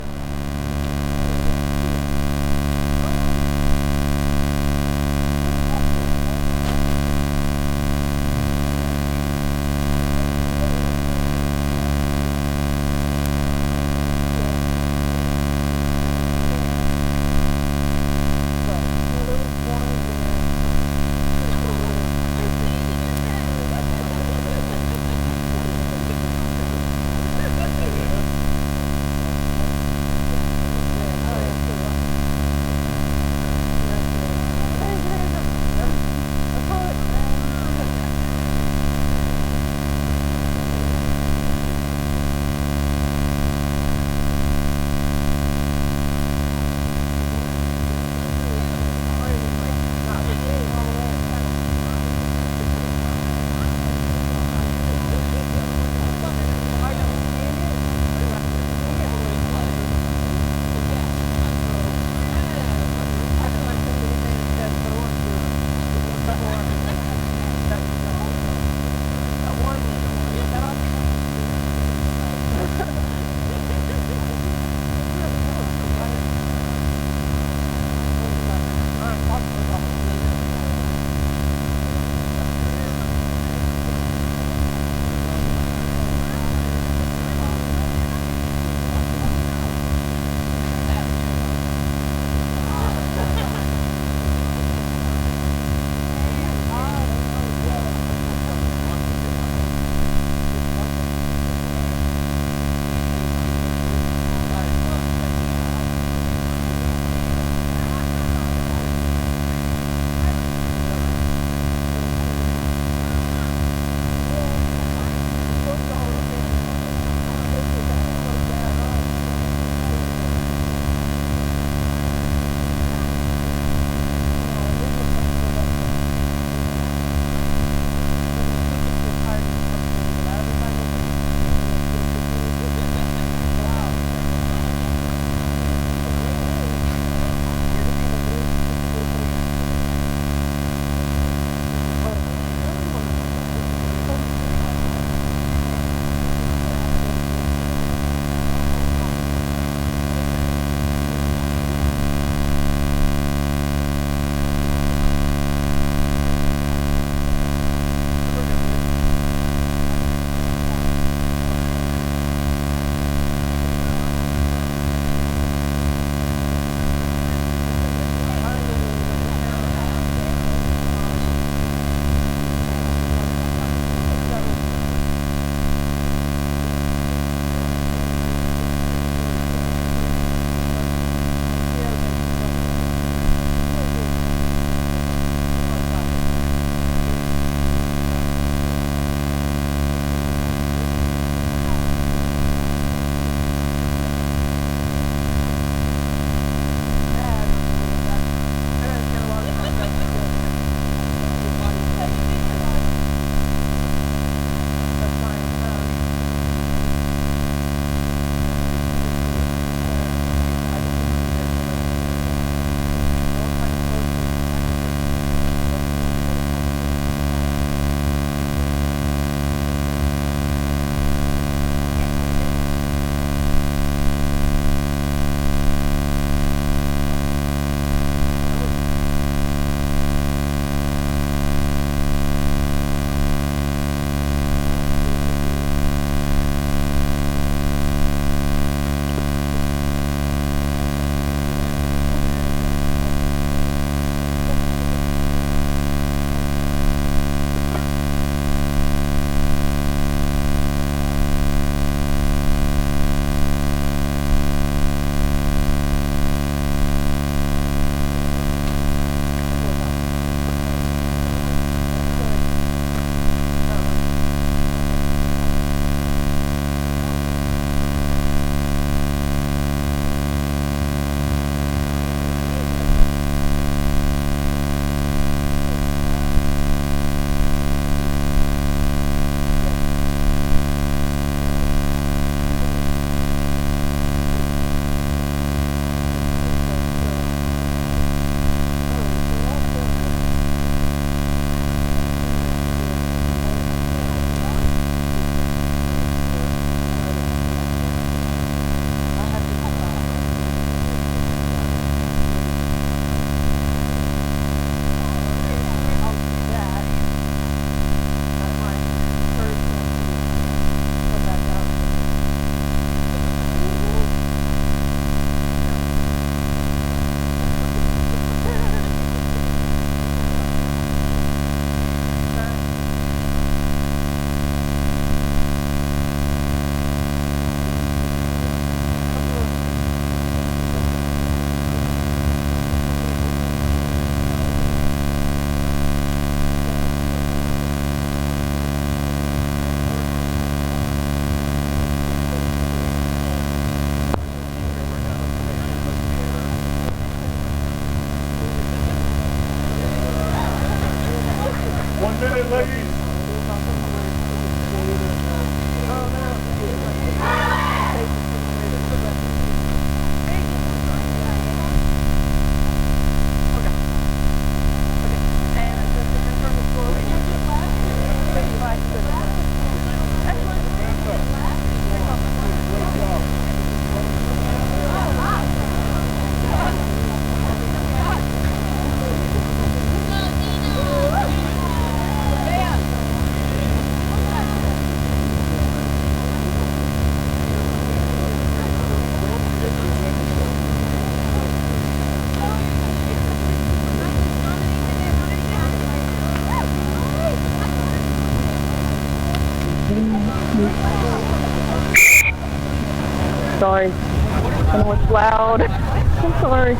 Sorry. I know it's loud. I'm sorry.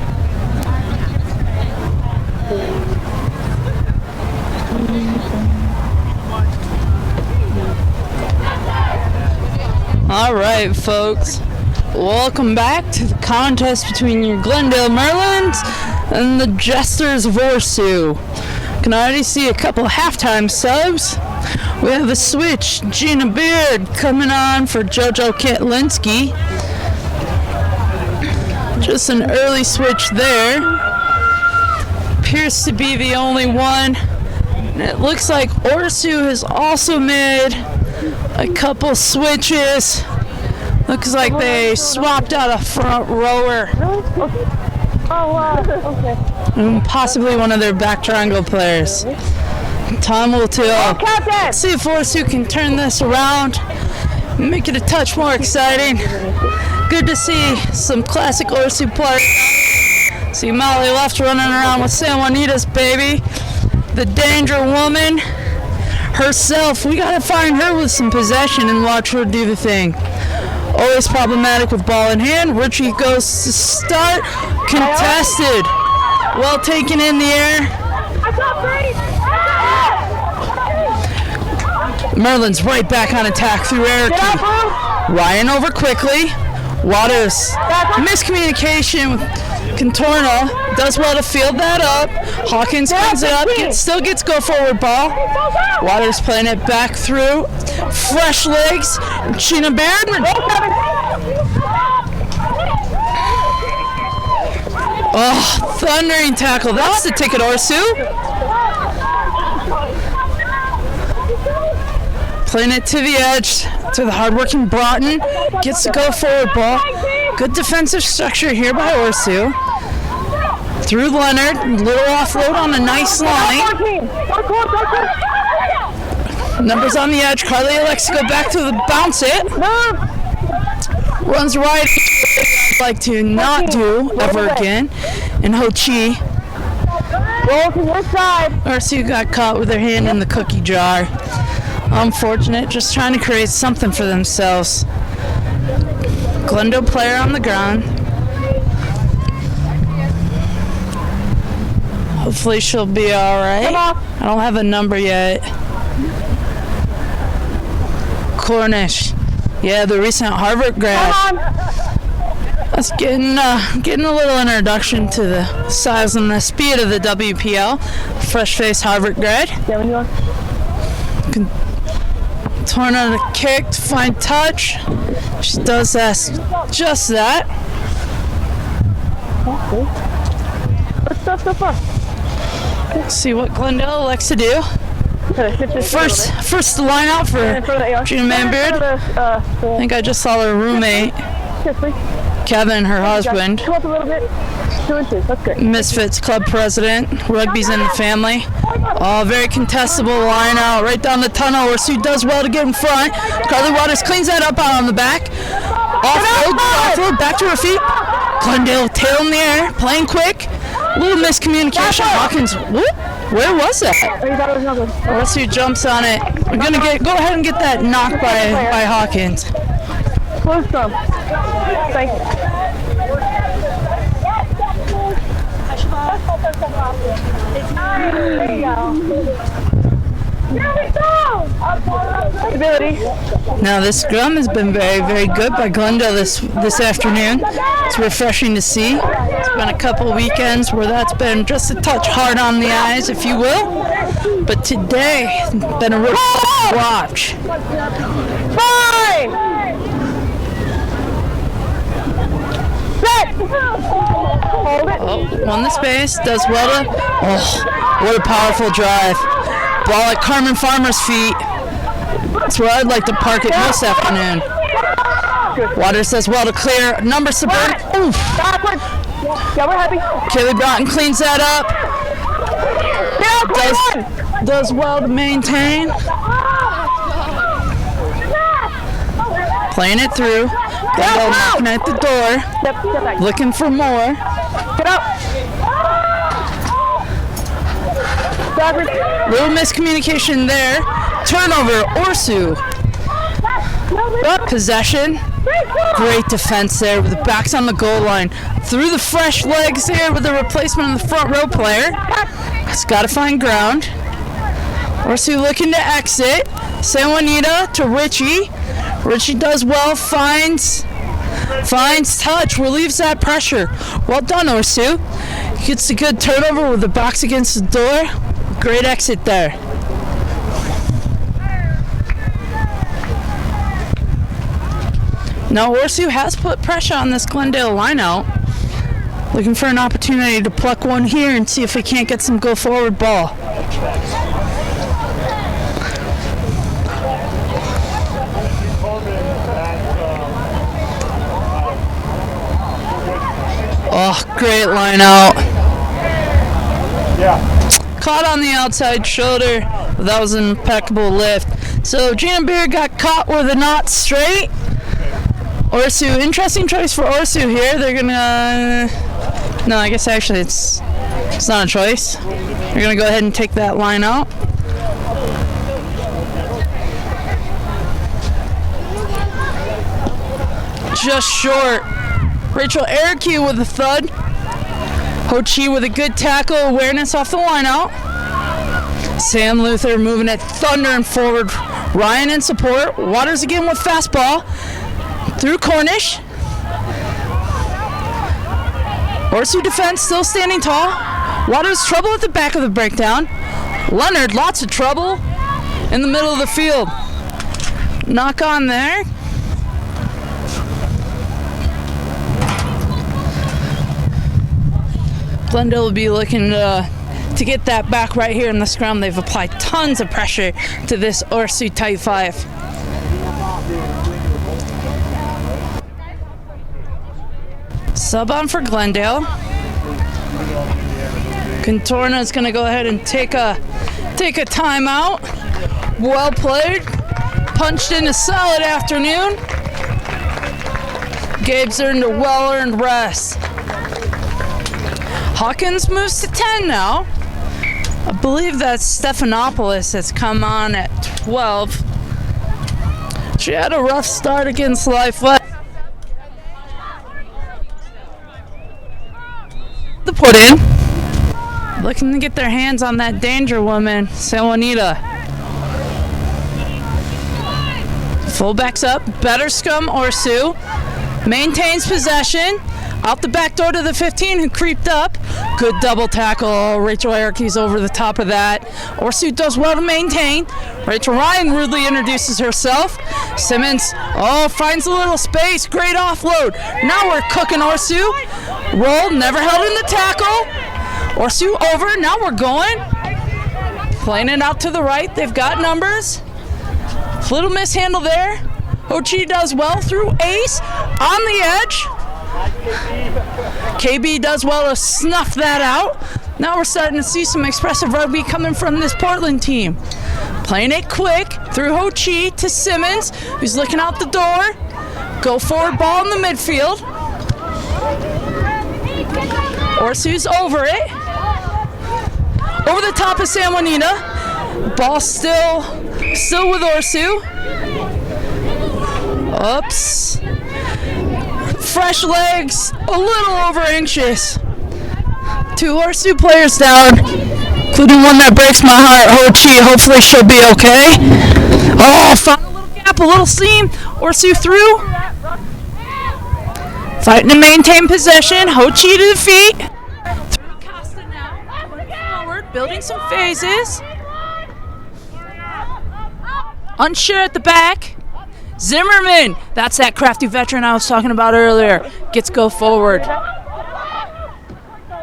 All right, folks. Welcome back to the contest between your Glendale Merlins and the Jesters of Orsu. Can already see a couple halftime subs. We have a switch. Gina Beard coming on for JoJo Ketlinski. Just an early switch there. Appears to be the only one. And it looks like Orsu has also made a couple switches. Looks like they swapped out a front rower. Oh, wow. Okay. And possibly one of their back triangle players. Time will tell. Captain! See if Orsu can turn this around, make it a touch more exciting. Good to see some classic Orsu players. See Molly left running around with San Juanita's baby. The Danger Woman herself. We gotta find her with some possession and watch her do the thing. Always problematic with ball in hand. Richie goes to start. Contested. Well taken in the air. Merlins right back on attack through Eric. Ryan over quickly. Waters. Miscommunication with Contorno. Does well to field that up. Hawkins cleans it up. Still gets go forward ball. Waters playing it back through. Fresh legs. Gina Beard. Oh, thundering tackle. That's the ticket, Orsu. Playing it to the edge, to the hardworking Broughton. Gets to go forward ball. Good defensive structure here by Orsu. Through Leonard. Little offload on a nice line. Numbers on the edge. Carly elects to go back to the bounce it. Runs right. Like to not do ever again. And Ho Chi. Roll to your side. Orsu got caught with her hand in the cookie jar. Unfortunate, just trying to create something for themselves. Glendale player on the ground. Hopefully she'll be all right. I don't have a number yet. Cornish. Yeah, the recent Harvard grad. That's getting a little introduction to the size and the speed of the WPL. Fresh-faced Harvard grad. Torna the kick to find touch. She does that, just that. What's up so far? Let's see what Glendale likes to do. First line out for Gina Manbeard. I think I just saw her roommate, Kevin, her husband. Come up a little bit. 2 inches. That's good. Misfits Club president. Rugby's in the family. Oh, very contestable line out right down the tunnel. Orsu does well to get in front. Carly Waters cleans that up out on the back. Offload, back to her feet. Glendale tail in the air, playing quick. A little miscommunication. Hawkins, whoop, where was that? Orsu jumps on it. We're gonna go ahead and get that knocked by Hawkins. Close some. Thank you. There you go. Stability. Now this scrum has been very, very good by Glendale this afternoon. It's refreshing to see. It's been a couple weekends where that's been just a touch hard on the eyes, if you will. But today, been a real fun watch. Fine! Set! Hold it. Oh, won the space, does well to... Oh, what a powerful drive. Ball at Carmen Farmer's feet. That's where I'd like to park it this afternoon. Waters does well to clear. Number subvert. Oof. Backward. Yeah, we're happy. Kaylee Broughton cleans that up. Does well to maintain. Playing it through. Glendale knocking at the door. Step back. Looking for more. Get up. Backward. Little miscommunication there. Turnover, Orsu. Possession. Great defense there with the backs on the goal line. Through the fresh legs here with the replacement of the front row player. It's got to find ground. Orsu looking to exit. San Juanita to Richie. Richie does well, finds touch, relieves that pressure. Well done, Orsu. Gets a good turnover with the box against the door. Great exit there. Now Orsu has put pressure on this Glendale lineout. Looking for an opportunity to pluck one here and see if we can't get some go forward ball. Oh, great line out. Caught on the outside shoulder. That was an impeccable lift. So Gina Beer got caught with a knot straight. Orsu, interesting choice for Orsu here. They're gonna... No, I guess actually it's not a choice. They're gonna go ahead and take that line out. Just short. Rachel Erickey with a thud. Ho Chi with a good tackle, awareness off the line out. Sam Luther moving it thunder and forward. Ryan in support. Waters again with fastball. Through Cornish. Orsu defense still standing tall. Waters trouble at the back of the breakdown. Leonard, lots of trouble in the middle of the field. Knock on there. Glendale will be looking to get that back right here in the scrum. They've applied tons of pressure to this Orsu tight five. Sub on for Glendale. Contorna is going to go ahead and take a timeout. Well played. Punched in a solid afternoon. Gabe's earned a well-earned rest. Hawkins moves to 10 now. I believe that's Stephanopoulos that's come on at 12. She had a rough start against Life West. The put in. Looking to get their hands on that danger woman, San Juanita. Fullbacks up, better scrum Orsu. Maintains possession. Out the back door to the 15 who creeped up. Good double tackle. Rachel Erickey's over the top of that. Orsu does well to maintain. Rachel Ryan rudely introduces herself. Simmons, finds a little space. Great offload. Now we're cooking Orsu. Roll, never held in the tackle. Orsu over, now we're going. Playing it out to the right. They've got numbers. Little mishandle there. Ochi does well through Ace. On the edge. KB does well to snuff that out. Now we're starting to see some expressive rugby coming from this Portland team. Playing it quick through Ho Chi to Simmons, who's looking out the door. Go forward ball in the midfield. Orsu's over it. Over the top of San Juanita. Ball still with Orsu. Oops. Fresh legs, a little over anxious. 2 Orsu players down, including one that breaks my heart, Ho Chi. Hopefully she'll be okay. Found a little gap, a little seam. Orsu through. Fighting to maintain possession. Ho Chi to the feet. Through Costa now. Forward, building some phases. Unsure at the back. Zimmerman, that's that crafty veteran I was talking about earlier, gets go forward.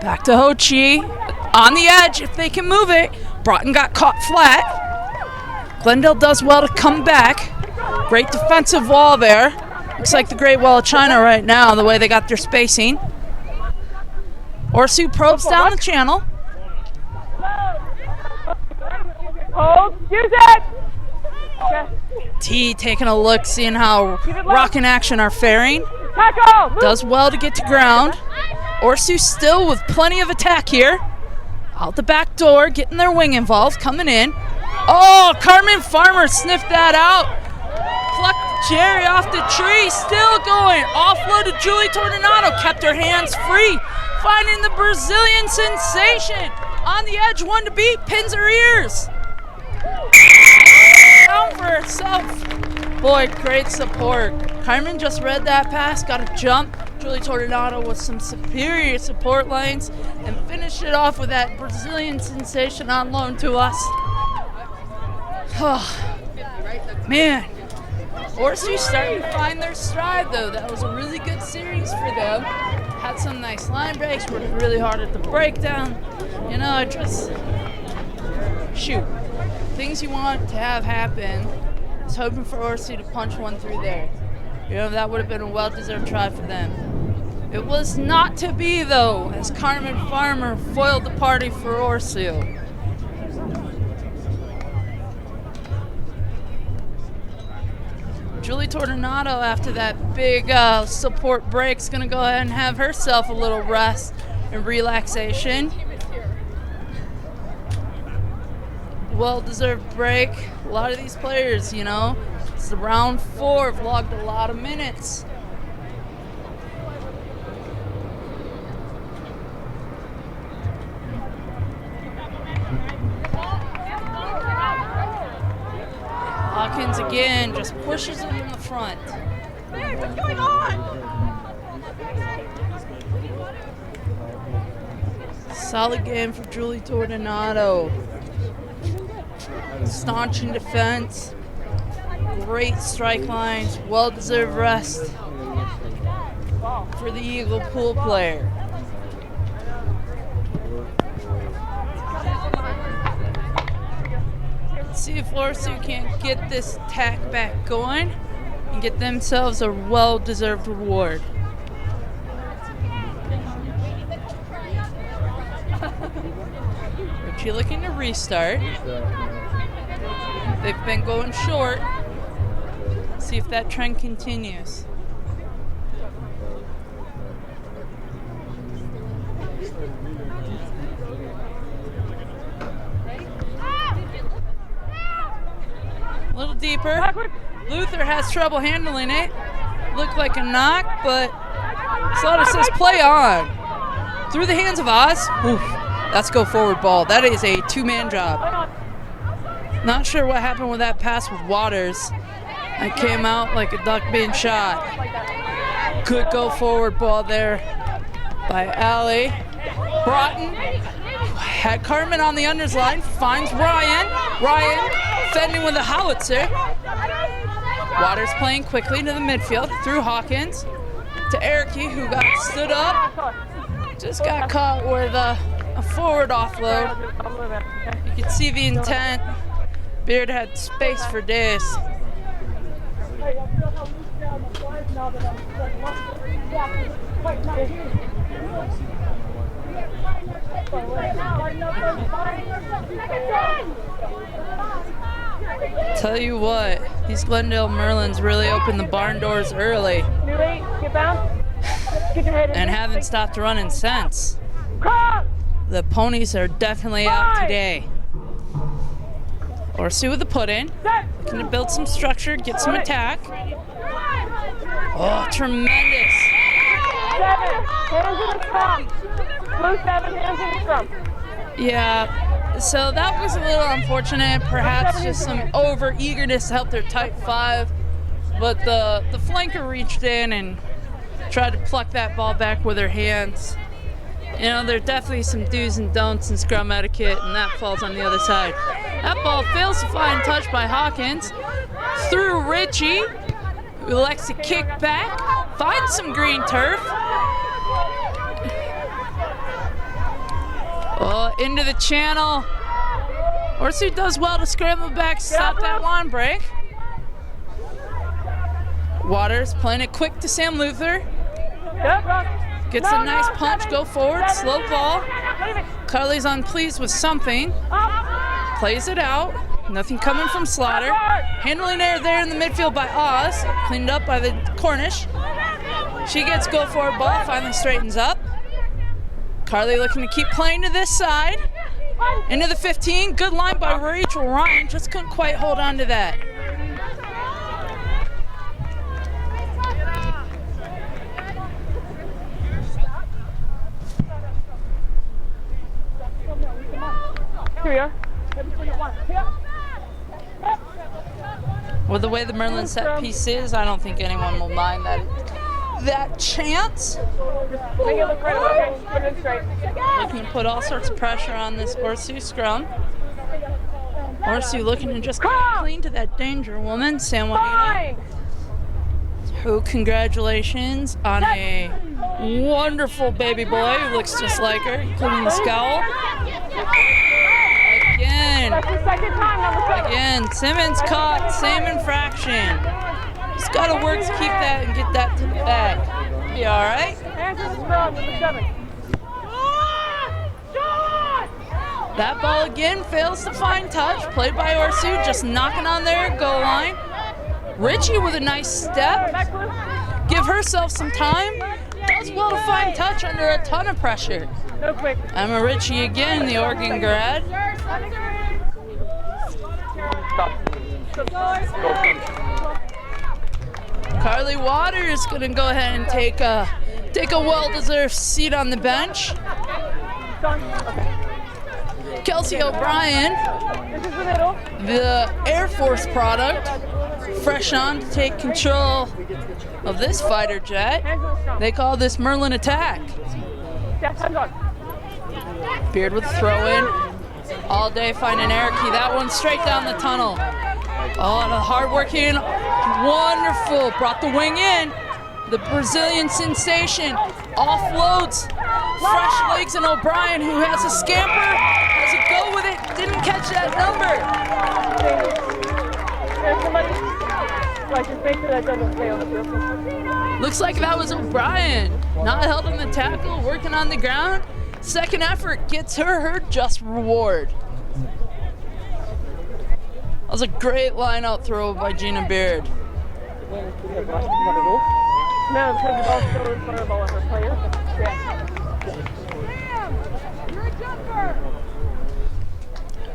Back to Ho Chi. On the edge if they can move it. Broughton got caught flat. Glendale does well to come back. Great defensive wall there. Looks like the Great Wall of China right now, the way they got their spacing. Orsu probes down the channel. Hold. Use it. Okay. T taking a look, seeing how Rock and Action are faring. Tackle. Does well to get to ground. Orsu still with plenty of attack here. Out the back door, getting their wing involved, coming in. Oh, Carmen Farmer sniffed that out. Plucked the cherry off the tree, still going. Offload to Julie Tornado, kept her hands free. Finding the Brazilian sensation. On the edge, one to beat, pins her ears. Down for herself. Boy, great support. Carmen just read that pass, got a jump. Julie Tornado with some superior support lanes and finished it off with that Brazilian sensation on loan to us. Oh, man. Orsu starting to find their stride, though. That was a really good series for them. Had some nice line breaks, worked really hard at the breakdown. You know, things you want to have happen. I was hoping for Orsu to punch one through there. You know, that would have been a well-deserved try for them. It was not to be, though, as Carmen Farmer foiled the party for Orsu. Julie Tornado, after that big support break, is going to go ahead and have herself a little rest and relaxation. Well-deserved break. A lot of these players, you know, it's the round 4, have logged a lot of minutes. Hawkins again just pushes it in the front. Hey, what's going on? Solid game for Julie Tornado. Staunch in defense. Great strike lines. Well-deserved rest for the Eagle pool player. Let's see if Orsu can't get this attack back going and get themselves a well-deserved reward. Richie looking to restart. They've been going short. See if that trend continues. A little deeper. Luther has trouble handling it. Looked like a knock, but Slaughter says play on. Through the hands of Oz. Oof, that's go forward ball. That is a two-man job. Not sure what happened with that pass with Waters. It came out like a duck being shot. Good go forward ball there by Allie. Broughton had Carmen on the unders line, finds Ryan. Ryan fending with a howitzer. Waters playing quickly to the midfield through Hawkins to Ericky, who got stood up. Just got caught with a forward offload. You could see the intent. Beard had space for days. Tell you what, these Glendale Merlins really opened the barn doors early and haven't stopped running since. The ponies are definitely out today. Orsu with the put-in, looking to build some structure, get some attack. Oh, tremendous. 7, hands in the scrum. Blue 7, hands in the scrum. Yeah, so that was a little unfortunate. Perhaps just some over-eagerness to help their tight 5. But the flanker reached in and tried to pluck that ball back with her hands. You know, there are definitely some do's and don'ts in scrum etiquette, and that falls on the other side. That ball fails to find touch by Hawkins. through Richie, who likes to kick back, find some green turf. Oh, into the channel. Orsu does well to scramble back, stop that line break. Waters playing it quick to Sam Luther. Gets a nice punch, go forward, slow ball. Carly's unpleased with something. Plays it out. Nothing coming from Slaughter. Handling air there in the midfield by Oz. Cleaned up by the Cornish. She gets go forward ball, finally straightens up. Carly looking to keep playing to this side. Into the 15. Good line by Rachel Ryan. Just couldn't quite hold on to that. Here we are. With the way the Merlin set piece is, I don't think anyone will mind that chance. Make it look right, okay? Put it straight. Looking to put all sorts of pressure on this Orsu scrum. Orsu looking to just clean to that danger woman, San Juanita. Who, congratulations on a wonderful baby boy who looks just like her, including the scowl. Again, Simmons caught, same infraction. Just gotta work to keep that and get that to the bag. Be all right. That ball again fails to find touch. Played by Orsu, just knocking on their goal line. Richie with a nice step. Give herself some time. Does well to find touch under a ton of pressure. Emma Richie again, the Oregon grad. Carly Waters gonna go ahead and take a well-deserved seat on the bench. Kelsey O'Brien, the Air Force product, fresh on to take control of this fighter jet. They call this Merlin attack. Beard with a throw in. All day finding Ericky. That one straight down the tunnel. Oh, the hard working, wonderful. Brought the wing in. The Brazilian sensation offloads. Fresh legs and O'Brien, who has a scamper, has a go with it. Didn't catch that number. Looks like that was O'Brien. Not held in the tackle, working on the ground. Second effort gets her just reward. That was a great line out throw by Gina Beard.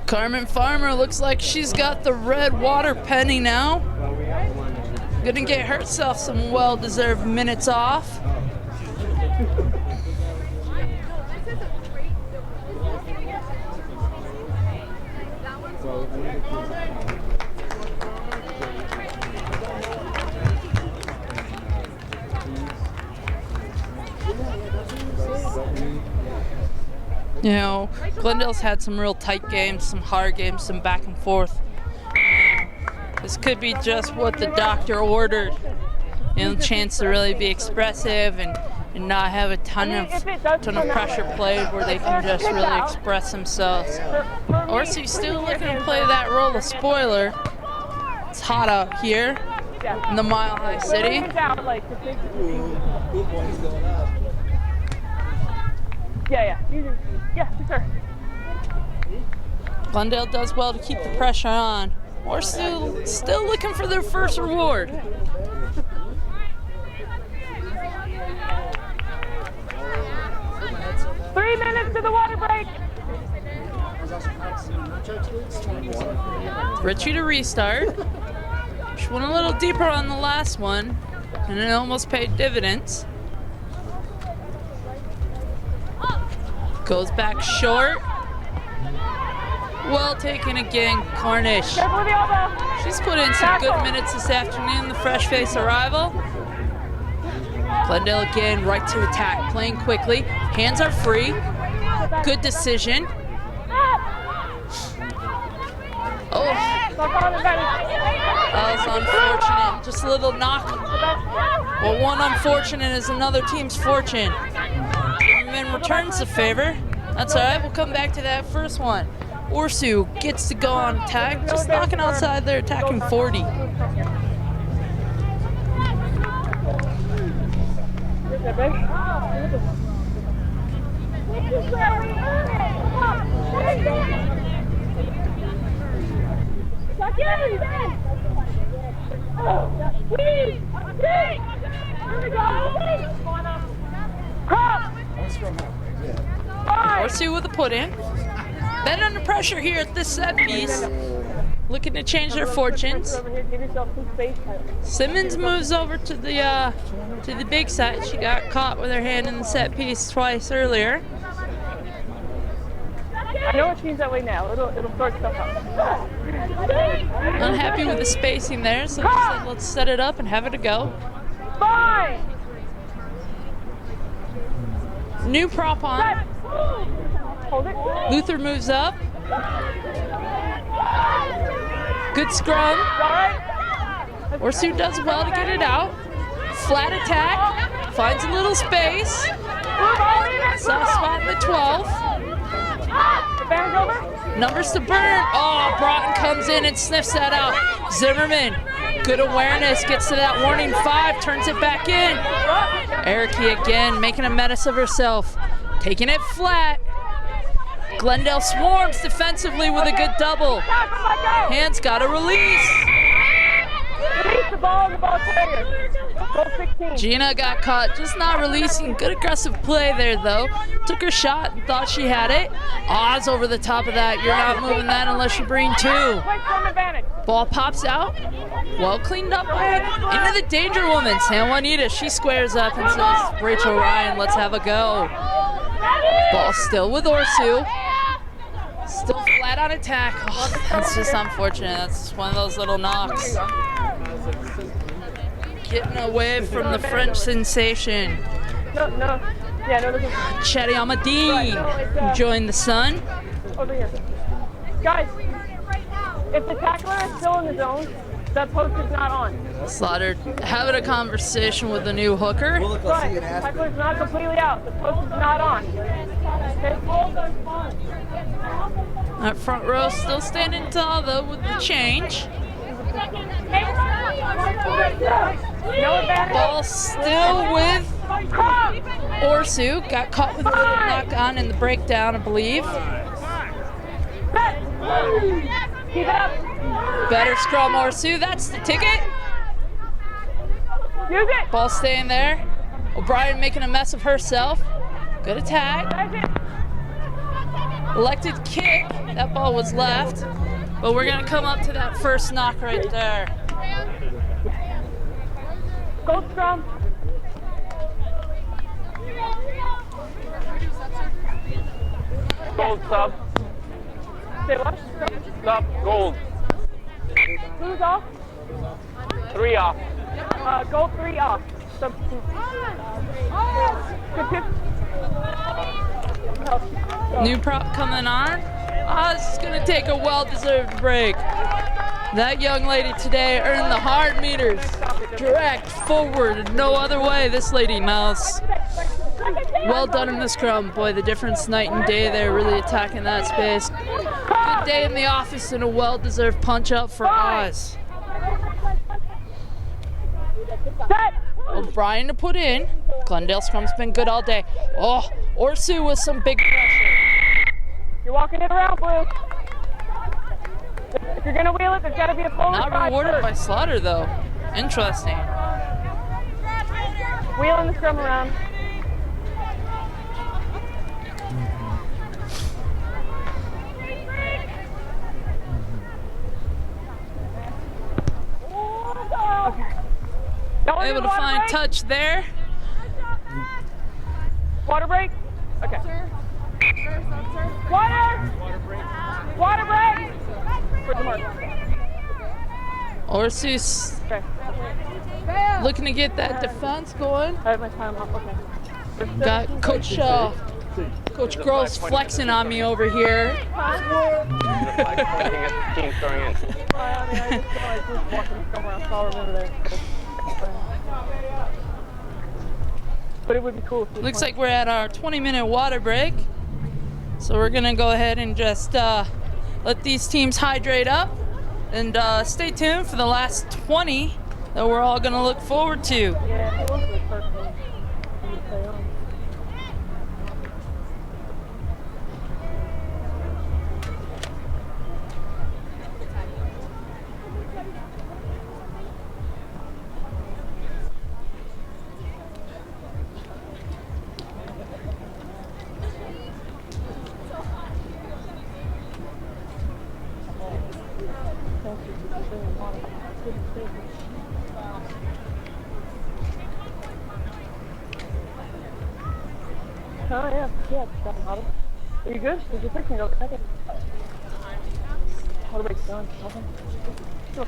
Carmen Farmer looks like she's got the red water penny now. Gonna get herself some well-deserved minutes off. You know, Glendale's had some real tight games, some hard games, some back and forth. This could be just what the doctor ordered. You know, chance to really be expressive and not have a ton of pressure played where they can just really express themselves. Orsu's still looking to play that role of spoiler. It's hot out here in the Mile High City. Yeah, sure. Glendale does well to keep the pressure on. Orsu still looking for their first reward. Three minutes to the water break. Richie to restart. She went a little deeper on the last one, and it almost paid dividends. Goes back short. Well taken again, Cornish. She's put in some good minutes this afternoon, the fresh face arrival. Glendale again, right to attack, playing quickly. Hands are free. Good decision. Oh, that was unfortunate. Just a little knock. Well, one unfortunate is another team's fortune. Zimmerman returns the favor. That's all right. We'll come back to that first one. Orsu gets to go on attack, just knocking outside their attacking 40. Orsu with a put in. Then under pressure here at this set piece, looking to change their fortunes. Simmons moves over to the big set. She got caught with her hand in the set piece twice earlier. I know it seems that way now. It'll sort stuff out. Unhappy with the spacing there, so we said let's set it up and have it a go. Fine. New prop on. Hold it. Luther moves up. Good scrum. Orsu does well to get it out. Flat attack. Finds a little space. Soft spot in the 12. Numbers to burn. Oh, Broughton comes in and sniffs that out. Zimmerman, good awareness, gets to that warning 5, turns it back in. Ericke again, making a menace of herself. Taking it flat. Glendale swarms defensively with a good double. Hands got a release. Release the ball in the ball carrier. Goal 16. Gina got caught, just not releasing. Good aggressive play there, though. Took her shot and thought she had it. Oz over the top of that. You're not moving that unless you bring 2. Ball pops out. Well cleaned up by into the danger woman. San Juanita, she squares up and says, Rachel Ryan, let's have a go. Ball still with Orsu. Still flat on attack. Oh, that's just unfortunate. That's just one of those little knocks. Getting away from the French sensation. Chetty Amadine joined the sun. Over here. Guys, if the tackler is still in the zone, that post is not on. Slaughter having a conversation with the new hooker. Right, the tackler is not completely out. The post is not on. That front row still standing tall though with the change. Ball still with Orsu. Got caught with a little knock on in the breakdown, I believe. Keep it up. Better scrum, Orsu. That's the ticket. Use it. Ball staying there. O'Brien making a mess of herself. Good attack. Elected kick. That ball was left. But we're going to come up to that first knock right there. Gold scrum. Gold sub. Say what? Sub gold. Who's off? 3 off. Gold 3 off. Sub. Good tip. New prop coming on. Oz is going to take a well-deserved break. That young lady today earned the hard meters. Direct, forward, no other way. This lady knows. Well done in the scrum. Boy, the difference night and day there, really attacking that space. Good day in the office and a well-deserved punch-up for Oz. O'Brien to put in. Glendale scrum's been good all day. Oh, Orsu with some big pressure. You're walking it around, Blue. If you're gonna wheel it, there's gotta be a forward. Not rewarded by Slaughter though. Interesting. Wheeling the scrum around. Okay. Able to find touch there. Water break? Okay. Water! Water break! For the mark. Orsu's looking to get that defense going. I have my time off, okay. Got Coach Shaw Coach Gross flexing on me over here. Team throwing in. But it would be cool. Looks like we're at our 20-minute water break. So we're going to go ahead and just let these teams hydrate up. And stay tuned for the last 20 that we're all going to look forward to. Yeah, it was the first one. Oh, yeah, it's gotten hotter. Are you good? Is your fixing go second? Water break's done. Nothing? Sure.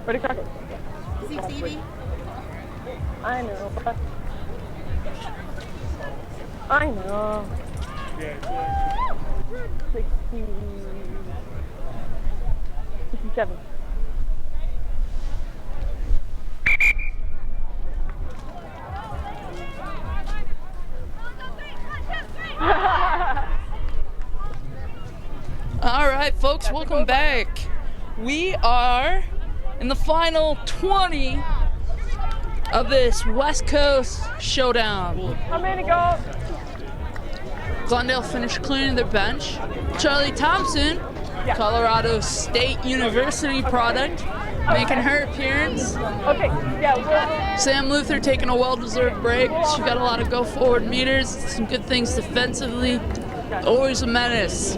Ready, crack it. I know, but... I know. 57. All right, folks, welcome back. We are in the final 20 of this West Coast showdown. How many go? Glendale finished clearing their bench. Charlie Thompson, Colorado State University product, making her appearance. Okay, yeah, Sam Luther taking a well-deserved break. She got a lot of go-forward meters, some good things defensively. Always a menace.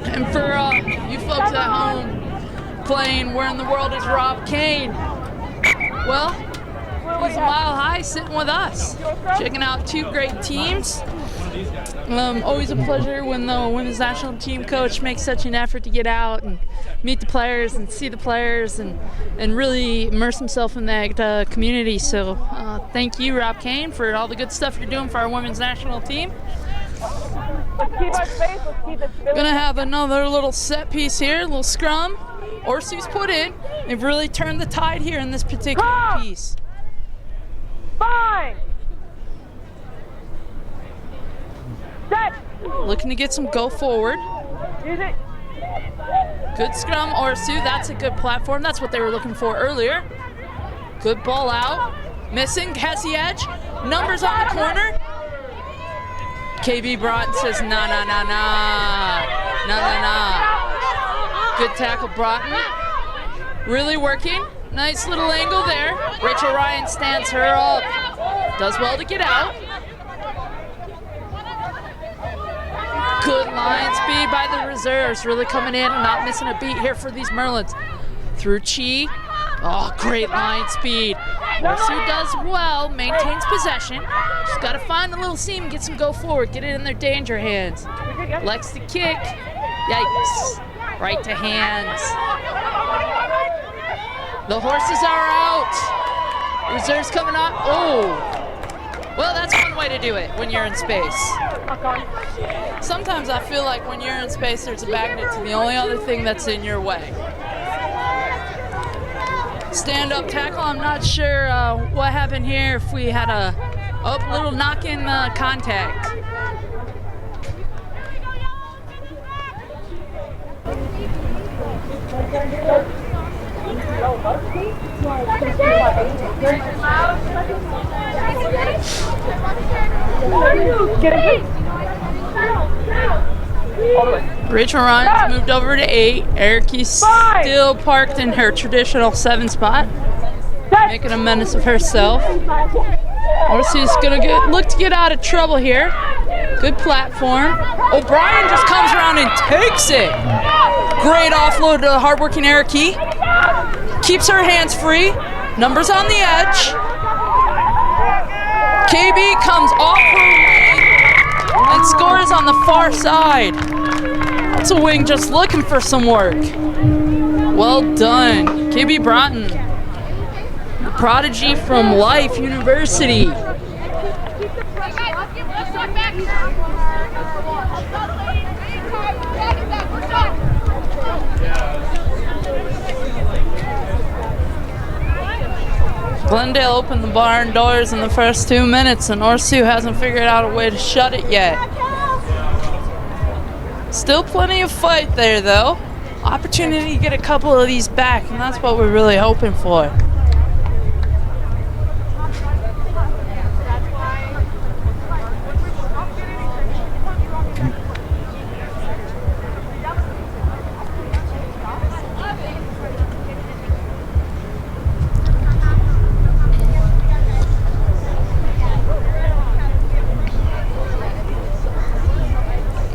And for you folks at home playing Where in the World is Rob Kane? Well, he's a mile high sitting with us, checking out two great teams. Always a pleasure when the women's national team coach makes such an effort to get out and meet the players and see the players and really immerse himself in that community. So thank you, Rob Kane, for all the good stuff you're doing for our women's national team. let's keep our space, let's keep it spilling. Gonna have another little set piece here, a little scrum. Orsu's put in. They've really turned the tide here in this particular piece. Fine! Set! Looking to get some go forward. Use it. Good scrum, Orsu. That's a good platform. That's what they were looking for earlier. Good ball out. Missing, has the edge. Numbers on the corner. KB Broughton says, nah. Good tackle, Broughton. Really working. Nice little angle there. Rachel Ryan stands her up. Does well to get out. Good line speed by the reserves. Really coming in and not missing a beat here for these Merlins. Through Chi. Oh, great line speed. Orsu does well, maintains possession. Just got to find the little seam, get some go forward, get it in their danger hands. Likes to kick. Yikes. Right to hands. The horses are out. Reserves coming up. Oh. Well, that's one way to do it when you're in space. Sometimes I feel like when you're in space, there's a magnet to the only other thing that's in your way. Stand-up tackle, I'm not sure what happened here, if we had a little knock-in contact. Rachel Ryan's moved over to 8. Erica's still parked in her traditional 7 spot, making a menace of herself. Orsu's gonna look to get out of trouble here. Good platform. O'Brien just comes around and takes it. Great offload to the hardworking Erica. Keeps her hands free. Numbers on the edge. KB comes off her wing and scores on the far side. That's a wing just looking for some work. Well done. KB Broughton, prodigy from Life University. Glendale opened the barn doors in the first 2 minutes, and Orsu hasn't figured out a way to shut it yet. Still plenty of fight there, though. Opportunity to get a couple of these back, and that's what we're really hoping for.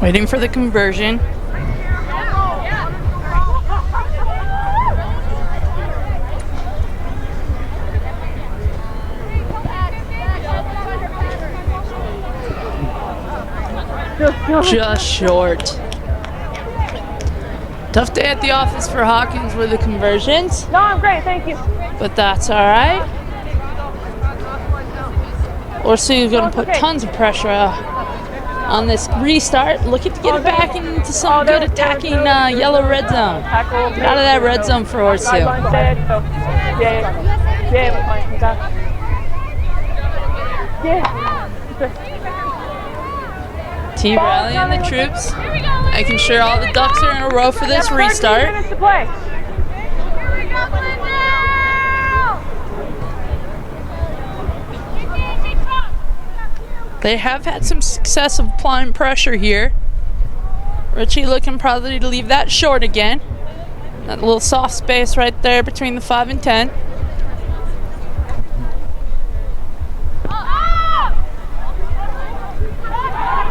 Waiting for the conversion. Just short. Tough day at the office for Hawkins with the conversions. No, I'm great, thank you. But that's all right. Orsu's going to put tons of pressure on this restart. Looking to get it back into some good attacking yellow red zone. Get out of that red zone for Orsu. Team rallying the troops, making sure all the ducks are in a row for this restart. They have had some success of applying pressure here. Richie looking probably to leave that short again. That little soft space right there between the 5 and 10.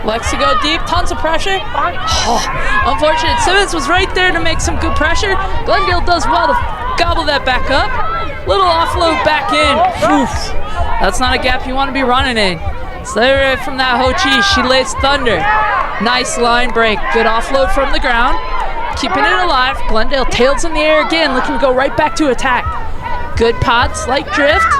Likes to go deep, tons of pressure. Oh, unfortunate. Simmons was right there to make some good pressure. Glendale does well to gobble that back up. Little offload back in. Oof. That's not a gap you want to be running in. Stay away from that Ho Chi. She lays thunder. Nice line break. Good offload from the ground. Keeping it alive. Glendale tails in the air again, looking to go right back to attack. Good pod, slight drift.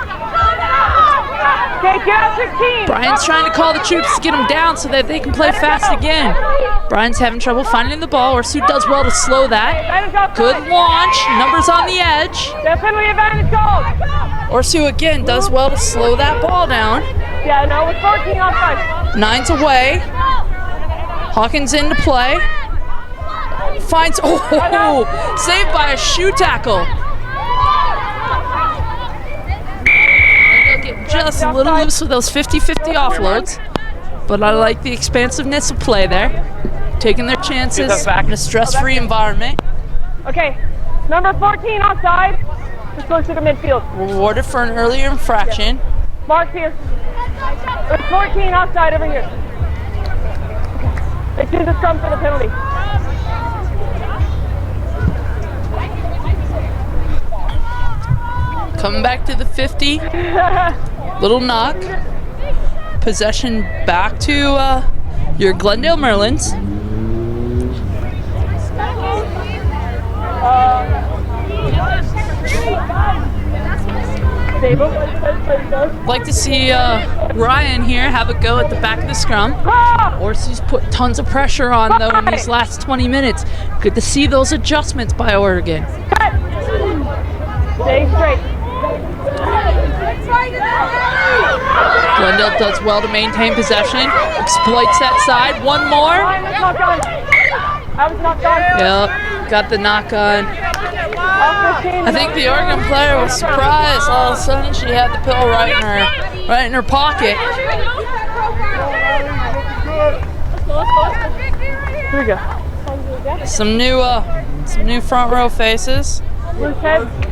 Brian's trying to call the troops to get them down so that they can play fast again. Brian's having trouble finding the ball. Orsu does well to slow that. Good launch. Numbers on the edge. Orsu again does well to slow that ball down. Yeah, no, with 14 offside. 9's away. Hawkins into play. Finds, saved by a shoe tackle. Just a little loose with those 50-50 offloads, but I like the expansiveness of play there. Taking their chances in a stress-free environment. Okay, number 14 offside. Just goes to the midfield. Rewarded for an earlier infraction. Mark here. There's 14 offside over here. They choose a scrum for the penalty. Coming back to the 50. Little knock. Possession back to your Glendale Merlins. Like to see Ryan here have a go at the back of the scrum. Orsu's put tons of pressure on though in these last 20 minutes. Good to see those adjustments by Oregon. Stay straight. Glendale does well to maintain possession. Exploits that side. One more. Yep, got the knock on. I think the Oregon player was surprised. All of a sudden, she had the pill right in her pocket. Here we go. Some new front row faces.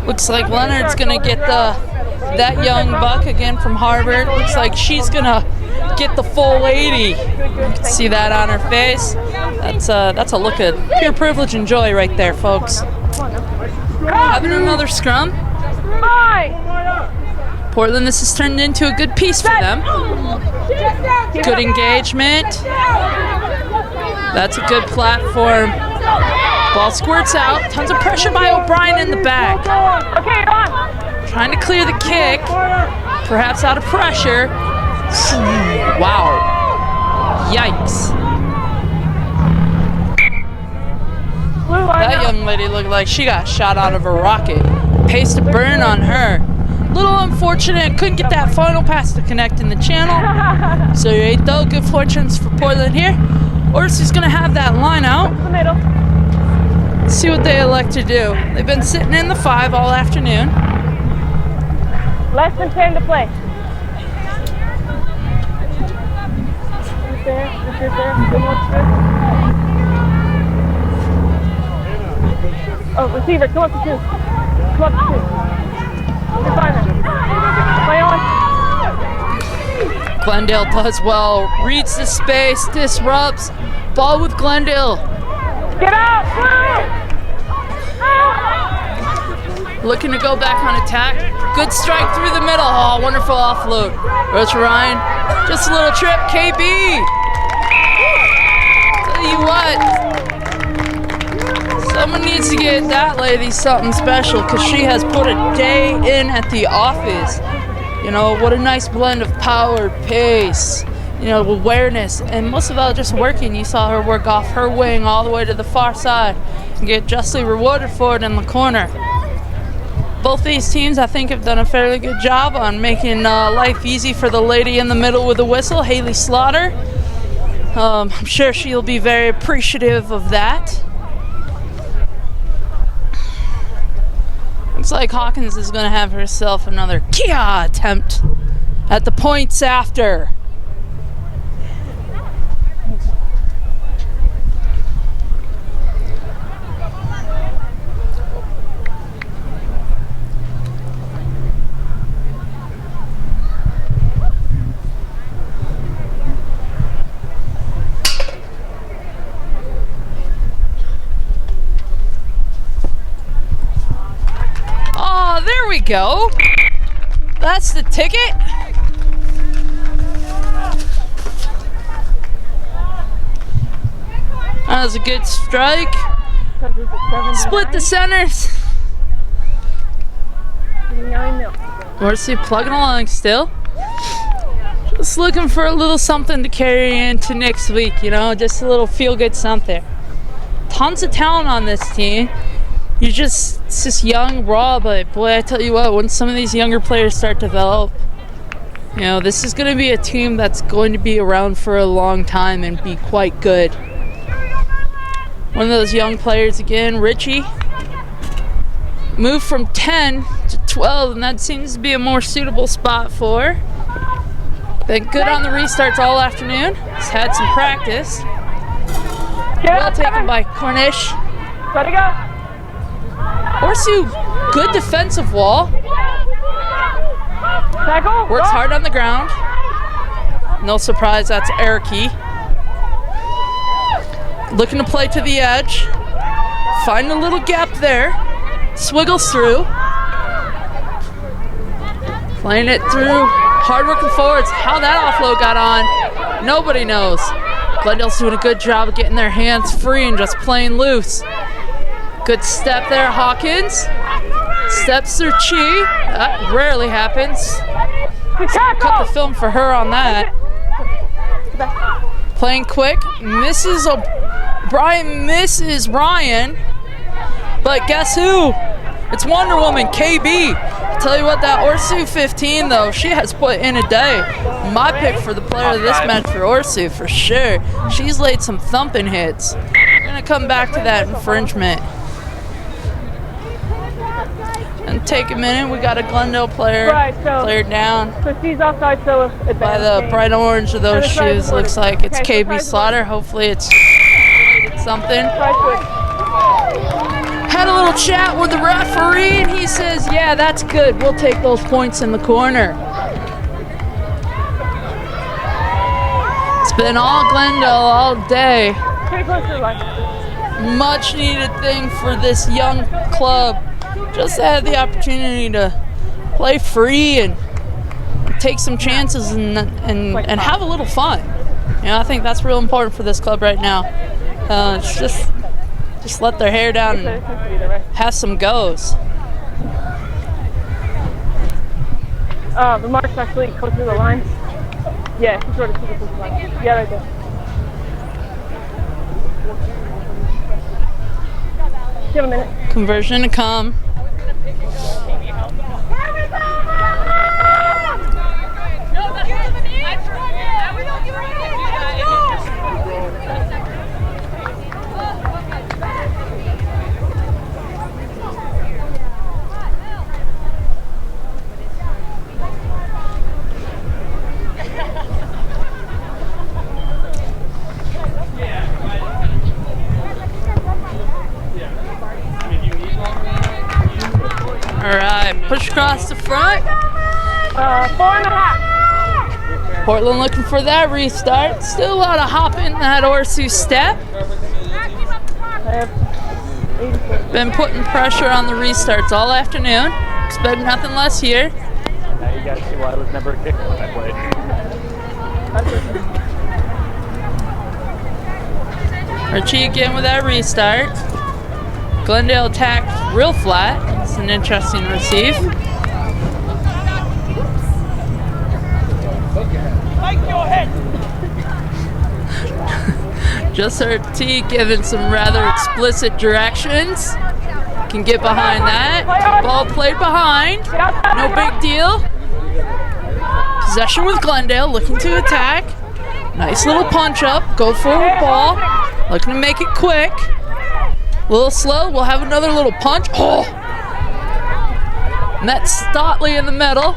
Looks like Leonard's gonna get that young buck again from Harvard. Looks like she's gonna get the full 80. You can see that on her face. That's a look of pure privilege and joy right there, folks. Having another scrum. Portland, this has turned into a good piece for them. Good engagement. That's a good platform. Ball squirts out. Tons of pressure by O'Brien in the back. Trying to clear the kick. Perhaps out of pressure. Wow. Yikes. That young lady looked like she got shot out of a rocket. Pace to burn on her. Little unfortunate, couldn't get that final pass to connect in the channel. So 8 though, good fortunes for Portland here. Orsu's gonna have that line out. See what they elect to do. They've been sitting in the 5 all afternoon. Less than 10 to play. Oh, receiver, come up to 2. Come up to 2. You're fine then. Play on. Glendale does well. Reads the space, disrupts. Ball with Glendale. Get out! Looking to go back on attack. Good strike through the middle. Oh, wonderful offload. Roach Ryan. Just a little trip. KB. Tell you what. Someone needs to get that lady something special because she has put a day in at the office. You know, what a nice blend of power, pace, you know, awareness, and most of all just working. You saw her work off her wing all the way to the far side and get justly rewarded for it in the corner. Both these teams, I think, have done a fairly good job on making life easy for the lady in the middle with the whistle, Haley Slaughter. I'm sure she'll be very appreciative of that. Looks like Hawkins is going to have herself another Kia attempt at the points after. There we go. That's the ticket. That was a good strike. Split the centers. Orsu plugging along still. Just looking for a little something to carry into next week, you know, just a little feel-good something. Tons of talent on this team. It's just young, raw, but boy, I tell you what, when some of these younger players start to develop, you know, this is going to be a team that's going to be around for a long time and be quite good. One of those young players again, Richie, moved from 10 to 12, and that seems to be a more suitable spot for her. Been good on the restarts all afternoon. He's had some practice. Well taken by Cornish. Let it go. Orsu, good defensive wall. Tackle. Works hard on the ground. No surprise, that's Ericy. Looking to play to the edge. Find a little gap there. Swiggles through. Playing it through. Hard working forwards. How that offload got on, nobody knows. Glendale's doing a good job of getting their hands free and just playing loose. Good step there, Hawkins. Steps through Chi. That rarely happens. Cut the film for her on that. Playing quick. Misses Ryan. But guess who? It's Wonder Woman, KB. Tell you what, that Orsu 15, though, she has put in a day. My pick for the player of this match for Orsu, for sure. She's laid some thumping hits. We're going to come back to that infringement. And take a minute, we got a Glendale player, player down. So she's offside, so by the bright orange of those shoes, looks like it's KB Slaughter. Hopefully it's something. Had a little chat with the referee, and he says, yeah, that's good. We'll take those points in the corner. It's been all Glendale all day. Much needed thing for this young club. Just to have the opportunity to play free and take some chances and have a little fun. You know, I think that's real important for this club right now. It's just let their hair down and have some goes. The marks actually go through the line. Yeah, he's sort of super flat. Yeah, right there. Give him a minute. Conversion to come. Alright, push across the front. 4.5. Portland looking for that restart. Still a lot of hopping in that Orsu step. Been putting pressure on the restarts all afternoon. Expect nothing less here. Now you guys see why I was never a kicker when I played. Richie again with that restart. Glendale attacked real flat. It's an interesting receive. Just heard T giving some rather explicit directions. Can get behind that. Ball played behind. No big deal. Possession with Glendale, looking to attack. Nice little punch up. Go forward ball. Looking to make it quick. A little slow. We'll have another little punch. Oh! Met Stotley in the middle.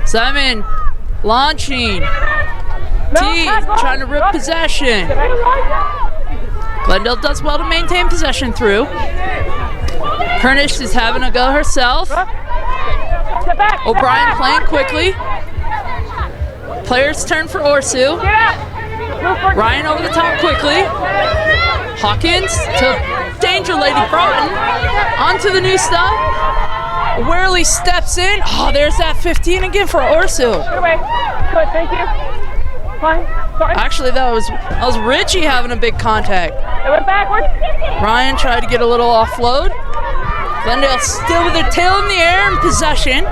Simon launching. T trying to rip possession. Glendale does well to maintain possession through. Kernish is having a go herself. O'Brien playing quickly. Players turn for Orsu. Ryan over the top quickly. Hawkins to Danger Lady Broughton. Onto the new stuff. Warley steps in. Oh, there's that 15 again for Orsu. Good away. Good, thank you. Fine. Sorry. Actually, that was Richie having a big contact. It went backwards. Ryan tried to get a little offload. Glendale still with their tail in the air in possession.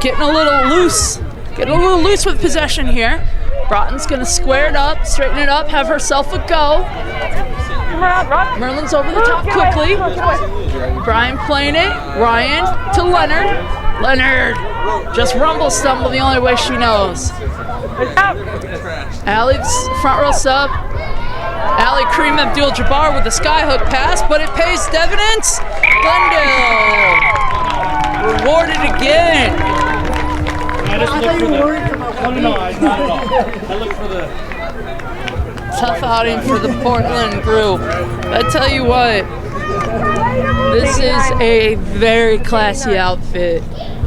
Getting a little loose. Getting a little loose with possession here. Broughton's going to square it up, straighten it up, have herself a go. Merlins over the top quickly. Brian playing it. Ryan to Leonard. Leonard just rumble stumble the only way she knows. Allie's front row sub. Allie Kareem Abdul-Jabbar with a skyhook pass, but it pays dividends. Glendale rewarded again. I just looked for the. No, not at all. I looked for the. Tough outing for the Portland group. I tell you what, this is a very classy outfit.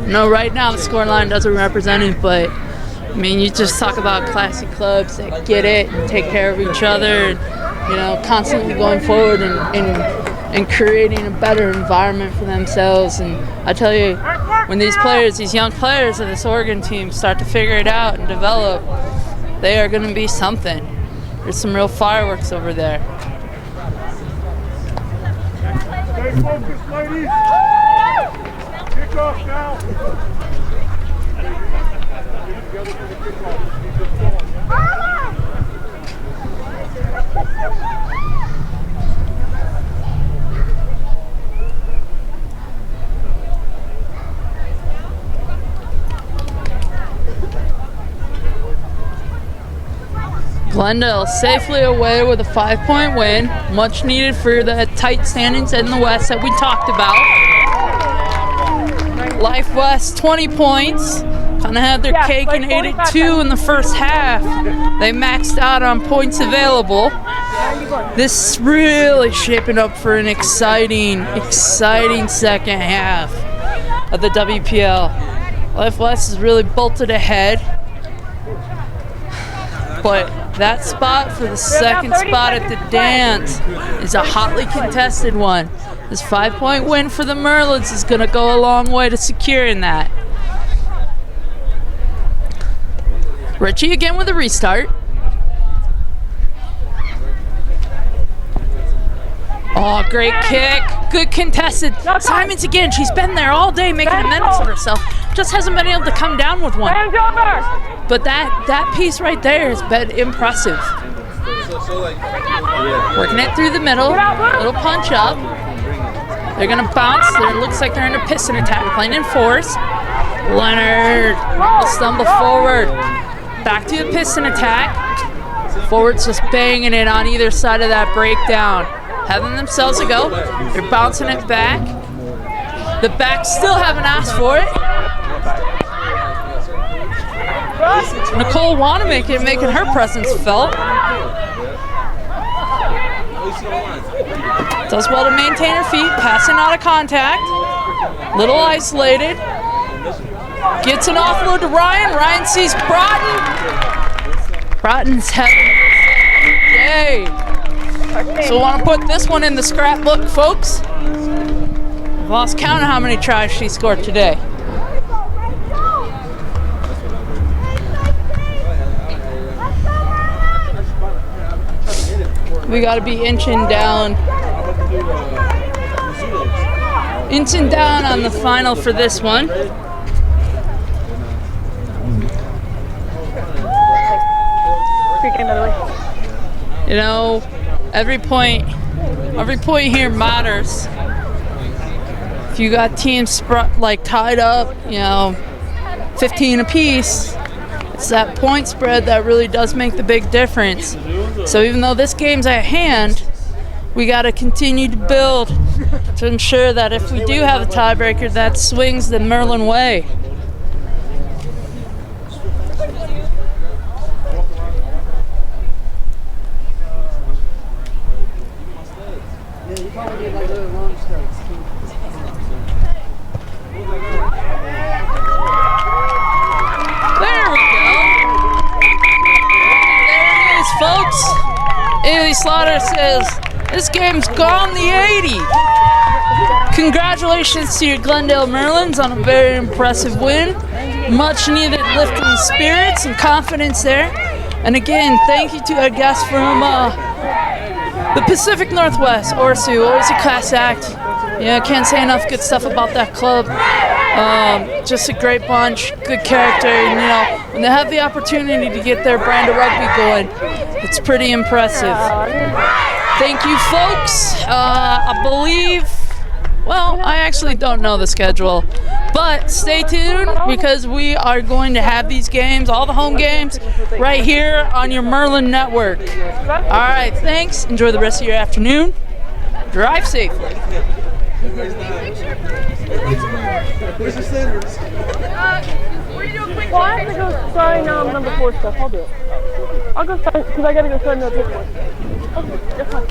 No, right now the scoreline doesn't represent it, but I mean, you just talk about classy clubs that get it and take care of each other, and constantly going forward and creating a better environment for themselves. And I tell you, when these young players of this Oregon team start to figure it out and develop, they are going to be something. There's some real fireworks over there. Stay focused, ladies. Kick off now. Glendale safely away with a 5-point win, much needed for the tight standings in the West that we talked about. Life West 20 points, kind of had their cake and ate it too in the first half. They maxed out on points available. This is really shaping up for an exciting second half of the WPL. Life West has really bolted ahead, but that spot for the second spot at the dance is a hotly contested one. This 5-point win for the Merlins is going to go a long way to securing that. Richie again with a restart. Oh, great kick. Good contested. Simons again. She's been there all day making amends for herself. Just hasn't been able to come down with one. But that piece right there has been impressive. Working it through the middle. Little punch up. They're going to bounce. It looks like they're in a piston attack. Playing in force. Leonard will stumble forward. Back to the piston attack. Forwards just banging it on either side of that breakdown. Having themselves a go. They're bouncing it back. The backs still haven't asked for it. Nicole Wanamaker making her presence felt. Does well to maintain her feet. Passing out of contact. Little isolated. Gets an offload to Ryan. Ryan sees Broughton. Broughton's having a day. So want to put this one in the scrapbook, folks. I've lost count of how many tries she scored today. We got to be inching down on the final for this one. You know, every point here matters. If you got teams like tied up, you know, 15 apiece, it's that point spread that really does make the big difference. So even though this game's at hand, we got to continue to build to ensure that if we do have a tiebreaker, that swings the Merlin way. Slaughter says, this game's gone the 80. Congratulations to your Glendale Merlins on a very impressive win. Much needed lift in the spirits and confidence there. And again, thank you to our guests from the Pacific Northwest, Orsu, always a class act. Yeah, can't say enough good stuff about that club. Just a great bunch, good character, and you know, when they have the opportunity to get their brand of rugby going, it's pretty impressive. Thank you, folks. I believe, well, I actually don't know the schedule, but stay tuned because we are going to have these games, all the home games, right here on your Merlin network. All right, thanks. Enjoy the rest of your afternoon. Drive safely. Where's the standards? Well, I have to go sign number 4 stuff. I'll do it. I'll go sign, because I got to go sign the paperwork. Okay, that's fine.